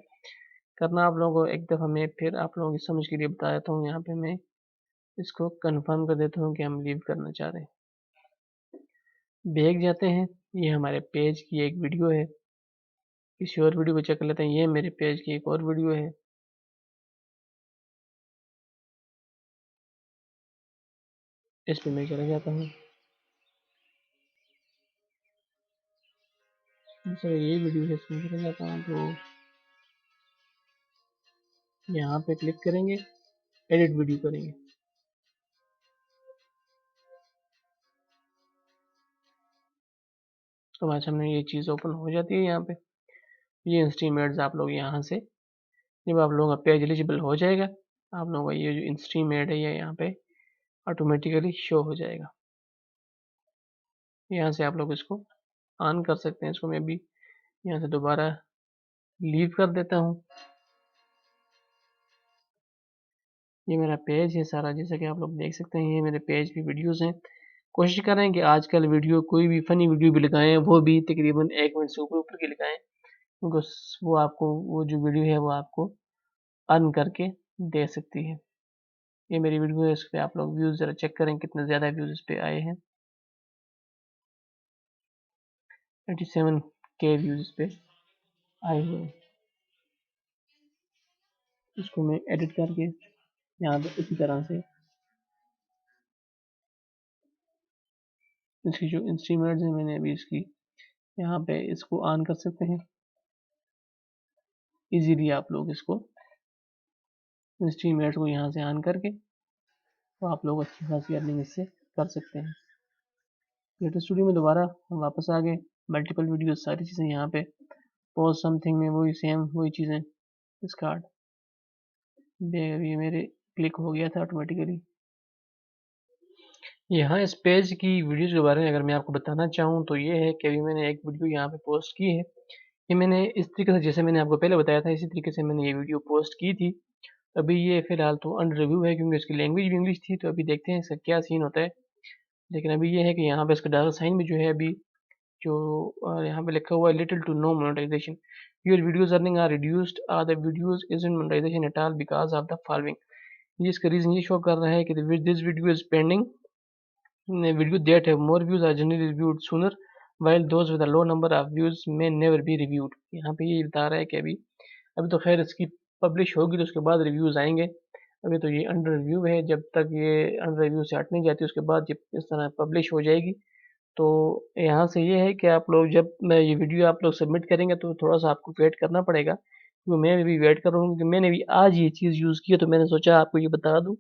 करना आप लोगों को। एक दफ़ा मैं फिर आप लोगों की समझ के लिए बता देता हूँ। यहाँ पे मैं इसको कंफर्म कर देता हूँ कि हम लीव करना चाह रहे हैं। बैक जाते हैं, ये हमारे पेज की एक वीडियो है। किसी और वीडियो को चेक कर लेते हैं। ये मेरे पेज की एक और वीडियो है। इस पे मैं चला जाता हूँ। दूसरा ये वीडियो है, इसमें चला जाता हूँ तो यहाँ पे क्लिक करेंगे, एडिट वीडियो करेंगे। तो हमारे सामने ये चीज़ ओपन हो जाती है। यहाँ पे ये इंस्ट्रीम एड्स आप लोग यहाँ से, जब आप लोगों का पेज एलिजिबल हो जाएगा आप लोगों का ये जो इंस्ट्रीम एड है ये यहाँ पे ऑटोमेटिकली शो हो जाएगा। यहाँ से आप लोग इसको ऑन कर सकते हैं। इसको मैं भी यहाँ से दोबारा लीव कर देता हूँ। ये मेरा पेज है सारा, जैसा कि आप लोग देख सकते हैं ये मेरे पेज की वीडियोस हैं। कोशिश करें कि आजकल वीडियो कोई भी फ़नी वीडियो भी लगाएं वो भी तकरीबन 1 मिनट से ऊपर ऊपर की लगाएं, क्योंकि वो आपको वो जो वीडियो है वो आपको अर्न करके दे सकती है। ये मेरी वीडियो है, इस पर आप लोग व्यूज़ ज़रा चेक करें कितने ज़्यादा व्यूज़ इस पर आए हैं। 87K व्यूज़ इस पर आए हुए हैं। इसको मैं एडिट करके यहाँ पे इसी तरह से इसकी जो इंस्ट्रूमेंट्स हैं मैंने अभी इसकी यहाँ पे इसको ऑन कर सकते हैं। इजीली आप लोग इसको इंस्ट्रूमेंट्स को यहाँ से ऑन करके तो आप लोग अच्छी खासी अर्निंग इससे कर सकते हैं। क्रिएटर स्टूडियो में दोबारा हम वापस आ गए। मल्टीपल वीडियो सारी चीज़ें यहाँ पे, पोस्ट समथिंग में वही सेम वही चीज़ें। डिस्कार्ड ये मेरे क्लिक हो गया था ऑटोमेटिकली। यहाँ इस पेज की वीडियोज़ के बारे में अगर मैं आपको बताना चाहूँ तो ये है कि अभी मैंने एक वीडियो यहाँ पे पोस्ट की है। ये मैंने इस तरीके से, जैसे मैंने आपको पहले बताया था, इसी तरीके से मैंने ये वीडियो पोस्ट की थी। अभी ये फ़िलहाल तो अंडर रिव्यू है क्योंकि इसकी लैंग्वेज भी इंग्लिश थी। तो अभी देखते हैं इसका क्या सीन होता है। लेकिन अभी ये है कि यहाँ पे इसका डॉलर साइन भी जो है अभी जो यहाँ पे लिखा हुआ है little to no monetisation, your videos earning are reduced are the videos is in monetisation at all because of the following. ये इसका रीजन ये शो कर रहा है कि this video is pending, video that have more views are generally reviewed sooner while those with a low number of views may never be reviewed। यहाँ पे ये बता रहा है कि अभी अभी तो खैर इसकी पब्लिश होगी तो उसके बाद रिव्यूज़ आएंगे। अभी तो ये अंडर रिव्यू है, जब तक ये अंडर रिव्यू से हट नहीं जाती उसके बाद जब इस तरह पब्लिश हो जाएगी तो यहाँ से ये है कि आप लोग जब मैं ये वीडियो आप लोग सबमिट करेंगे तो थोड़ा सा आपको वेट करना पड़ेगा, क्योंकि मैं भी वेट कर रहा हूँ, क्योंकि मैंने भी आज ये चीज़ यूज़ की है तो मैंने सोचा आपको ये बता दूँ।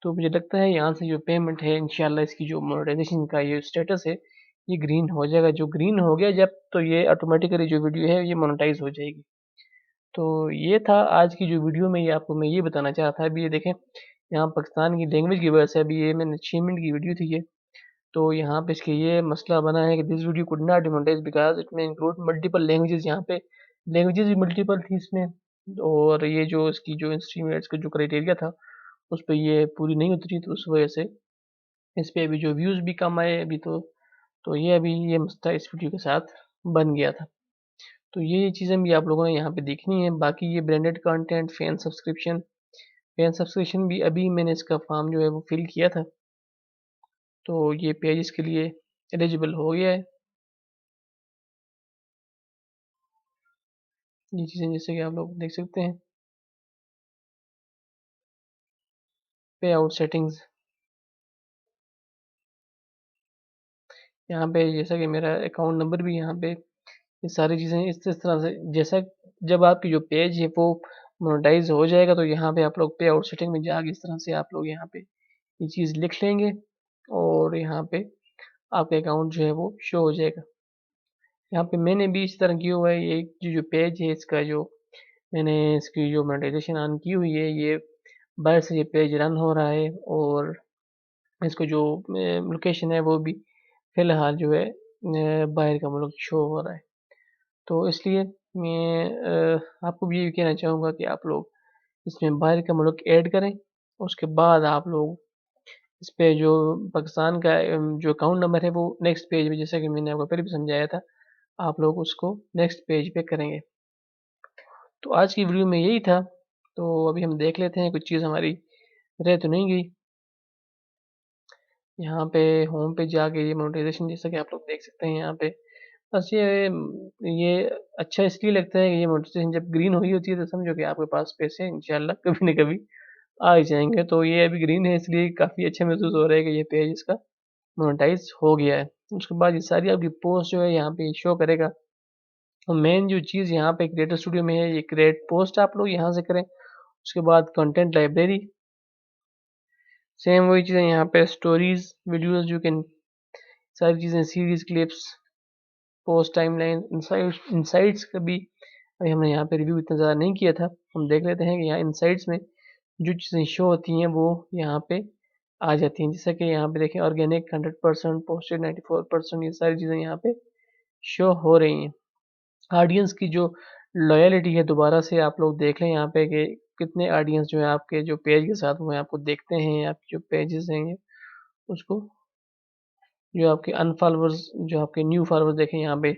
तो मुझे लगता है यहाँ से जो पेमेंट है इंशाल्लाह इसकी जो मोनेटाइजेशन का ये स्टेटस है ये ग्रीन हो जाएगा। जो ग्रीन हो गया जब तो ये ऑटोमेटिकली जो वीडियो है ये मोनेटाइज हो जाएगी। तो ये था आज की जो वीडियो में ये आपको मैं ये बताना चाह रहा था। अभी ये देखें यहाँ पाकिस्तान की लैंग्वेज की वजह से अभी ये मैंने 6 मिनट की वीडियो थी ये, तो यहाँ पे इसके ये मसला बना है कि this video could not be monetise because it में इंक्लूड मल्टीपल लैंग्वेजेस। यहाँ पे लैंग्वेजेस भी मल्टीपल थी इसमें, और ये जो इसकी जो इंस्ट्रीमेट्स का जो क्राइटेरिया था उस पर ये पूरी नहीं उतरी, तो उस वजह से इस पे अभी जो व्यूज़ भी कम आए अभी तो ये अभी ये मसला इस वीडियो के साथ बन गया था। तो ये चीज़ें भी आप लोगों ने यहाँ पे देखनी है। बाकी ये ब्रांडेड कंटेंट, फैन सब्सक्रिप्शन भी अभी मैंने इसका फॉर्म जो है वो फिल किया था, तो ये पेज इसके लिए एलिजिबल हो गया है। ये चीज़ें जैसे कि आप लोग देख सकते हैं, पे आउट सेटिंग्स, यहाँ पे जैसा कि मेरा अकाउंट नंबर भी यहाँ पे, ये सारी चीज़ें इस तरह से जैसा जब आपकी जो पेज है वो मोनेटाइज हो जाएगा तो यहाँ पे आप लोग पे आउट सेटिंग में जाके इस तरह से आप लोग यहाँ पे ये चीज़ लिख लेंगे और यहाँ पे आपका अकाउंट जो है वो शो हो जाएगा। यहाँ पे मैंने भी इस तरह किया हुआ है, ये जो पेज है इसका जो मैंने इसकी जो मोनेटाइजेशन ऑन की हुई है ये बाहर से ये पेज रन हो रहा है, और इसको जो लोकेशन है वो भी फ़िलहाल जो है बाहर का मुल्क शो हो रहा है। तो इसलिए मैं आपको भी ये कहना चाहूँगा कि आप लोग इसमें बाहर का मुल्क ऐड करें, उसके बाद आप लोग इस पे जो पाकिस्तान का जो अकाउंट नंबर है वो नेक्स्ट पेज में, जैसा कि मैंने आपको पहले भी समझाया था, आप लोग उसको नेक्स्ट पेज पे करेंगे। तो आज की वीडियो में यही था। तो अभी हम देख लेते हैं कुछ चीज़ हमारी रह तो नहीं गई। यहाँ पे होम पे जाके ये मोनेटाइजेशन जैसा कि आप लोग देख सकते हैं यहाँ पे, बस ये अच्छा इसलिए लगता है कि ये मोनेटाइजेशन जब ग्रीन हुई होती है तो समझो कि आपके पास पैसे इंशाल्लाह कभी न कभी आ ही जाएंगे। तो ये अभी ग्रीन है इसलिए काफ़ी अच्छा महसूस हो रहा है कि ये पेज इसका मोनेटाइज हो गया है। उसके बाद ये सारी आपकी पोस्ट जो है यहाँ पे शो करेगा। और मेन जो चीज़ यहाँ पे क्रिएटर स्टूडियो में है, ये क्रिएट पोस्ट आप लोग यहाँ से करें। उसके बाद कंटेंट लाइब्रेरी, सेम वही चीज़ें यहाँ पे स्टोरीज वीडियोस यू कैन, सारी चीज़ें series clips, post timeline, insights का भी अभी हमने यहाँ पे रिव्यू इतना ज़्यादा नहीं किया था। हम देख लेते हैं कि यहाँ इनसाइट्स में जो चीज़ें शो होती हैं वो यहाँ पे आ जाती हैं। जैसा कि यहाँ पे देखें ऑर्गेनिक 100%, पोस्टेड 94%, ये सारी चीज़ें यहाँ पे शो हो रही हैं। ऑडियंस की जो लॉयलिटी है दोबारा से आप लोग देख लें यहाँ पे कि कितने ऑडियंस जो है आपके जो पेज के साथ वो आपको देखते हैं, आपके जो पेजेस हैं उसको, जो आपके अनफॉलोअर्स, जो आपके न्यू फॉलोअर्स देखें यहाँ पे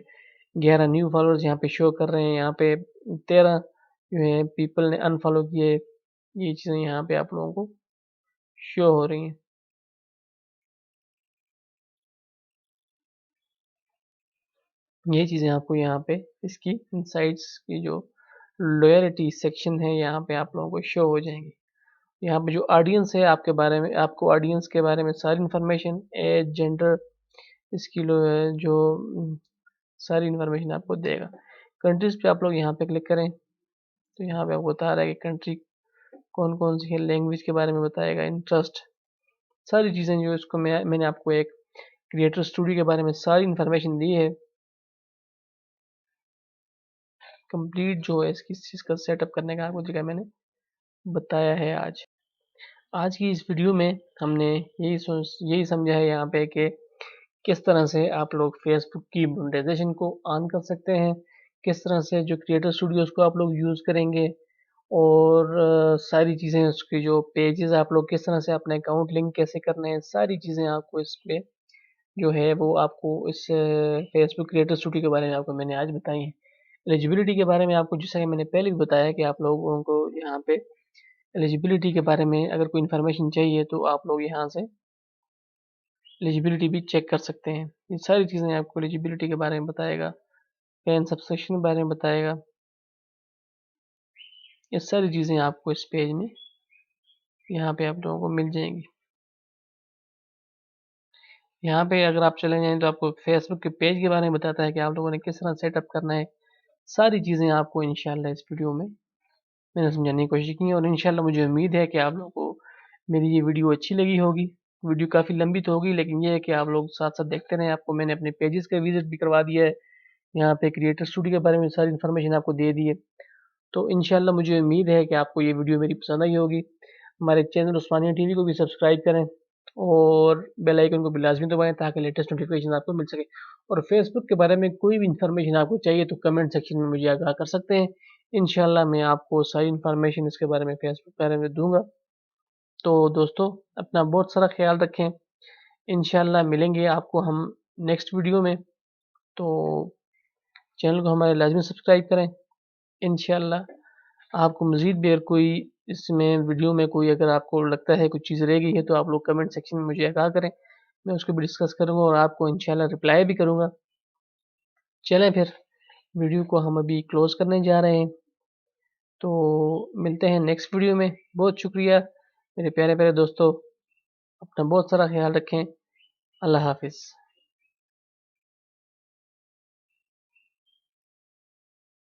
11 न्यू फॉलोअर्स यहाँ पे शो कर रहे हैं, यहाँ पे 13 जो है पीपल ने अनफॉलो किए। ये चीज़ें यहाँ पे आप लोगों को शो हो रही हैं। ये चीज़ें आपको यहाँ पे इसकी इनसाइट्स की जो लॉयल्टी सेक्शन है यहाँ पे आप लोगों को शो हो जाएंगी। यहाँ पे जो ऑडियंस है आपके बारे में, आपको ऑडियंस के बारे में सारी इन्फॉर्मेशन, एज, जेंडर, इसकी जो सारी इन्फॉर्मेशन आपको देगा। कंट्रीज पे आप लोग यहाँ पे क्लिक करें तो यहाँ पे आपको बता रहा है कि कंट्री कौन कौन सी है, लैंग्वेज के बारे में बताएगा, इंटरेस्ट, सारी चीज़ें जो इसको मैंने आपको एक क्रिएटर स्टूडियो के बारे में सारी इन्फॉर्मेशन दी है। कंप्लीट जो है इसकी चीज़ का सेटअप करने का आपको जगह मैंने बताया है आज। आज की इस वीडियो में हमने यही समझा है यहाँ पे कि किस तरह से आप लोग फेसबुक की मोनेटाइजेशन को ऑन कर सकते हैं, किस तरह से जो क्रिएटर स्टूडियोज को आप लोग यूज़ करेंगे, और सारी चीज़ें उसकी जो पेजेस आप लोग किस तरह से अपने अकाउंट लिंक कैसे करने हैं, सारी चीज़ें आपको इस पे जो है वो आपको इस फेसबुक क्रिएटर स्टूडियो के बारे में आपको मैंने आज बताई है। एलिजिबिलिटी के बारे में आपको जैसा कि मैंने पहले भी बताया कि आप लोगों को यहाँ पे एलिजिबिलिटी के बारे में अगर कोई इन्फॉर्मेशन चाहिए तो आप लोग यहाँ से एलिजिबिलिटी भी चेक कर सकते हैं। ये सारी चीज़ें आपको एलिजिबिलिटी के बारे में बताएगा, पैन सब्सक्रिप्शन के बारे में बताएगा। ये सारी चीज़ें आपको इस पेज में यहाँ पे आप लोगों को मिल जाएंगी। यहाँ पे अगर आप चले जाएँ तो आपको फेसबुक के पेज के बारे में बताता है कि आप लोगों ने किस तरह सेटअप करना है। सारी चीज़ें आपको इंशाल्लाह इस वीडियो में मैंने समझाने की कोशिश की है और इंशाल्लाह मुझे उम्मीद है कि आप लोगों को मेरी ये वीडियो अच्छी लगी होगी। वीडियो काफ़ी लंबी तो होगी लेकिन ये है कि आप लोग साथ-साथ देखते रहें। आपको मैंने अपने पेजेस का विज़िट भी करवा दिया है। यहाँ पे क्रिएटर स्टूडियो के बारे में सारी इन्फॉर्मेशन आपको दे दी है। तो इंशाल्लाह मुझे उम्मीद है कि आपको ये वीडियो मेरी पसंद आई होगी। हमारे चैनल उस्मानिया टीवी को भी सब्सक्राइब करें और बेल आइकन को भी लाज़मी दबाएँ ताकि लेटेस्ट नोटिफ़िकेशन आपको मिल सके। और फेसबुक के बारे में कोई भी इन्फॉर्मेशन आपको चाहिए तो कमेंट सेक्शन में मुझे आगाह कर सकते हैं। इंशाल्लाह मैं आपको सारी इन्फॉर्मेशन इसके बारे में फेसबुक के बारे में दूँगा। तो दोस्तों अपना बहुत सारा ख़्याल रखें। इंशाल्लाह मिलेंगे आपको हम नेक्स्ट वीडियो में। तो चैनल को हमारे लाज़मी सब्सक्राइब करें। इंशाल्लाह आपको मज़ीद भी अगर कोई इसमें वीडियो में कोई अगर आपको लगता है कुछ चीज़ रह गई है तो आप लोग कमेंट सेक्शन में मुझे आगाह करें। मैं उसको भी डिस्कस करूँगा और आपको इंशाल्लाह रिप्लाई भी करूँगा। चलें फिर वीडियो को हम अभी क्लोज़ करने जा रहे हैं। तो मिलते हैं नेक्स्ट वीडियो में। बहुत शुक्रिया मेरे प्यारे-प्यारे दोस्तों। अपना बहुत सारा ख़्याल रखें। अल्लाह हाफ़िज़।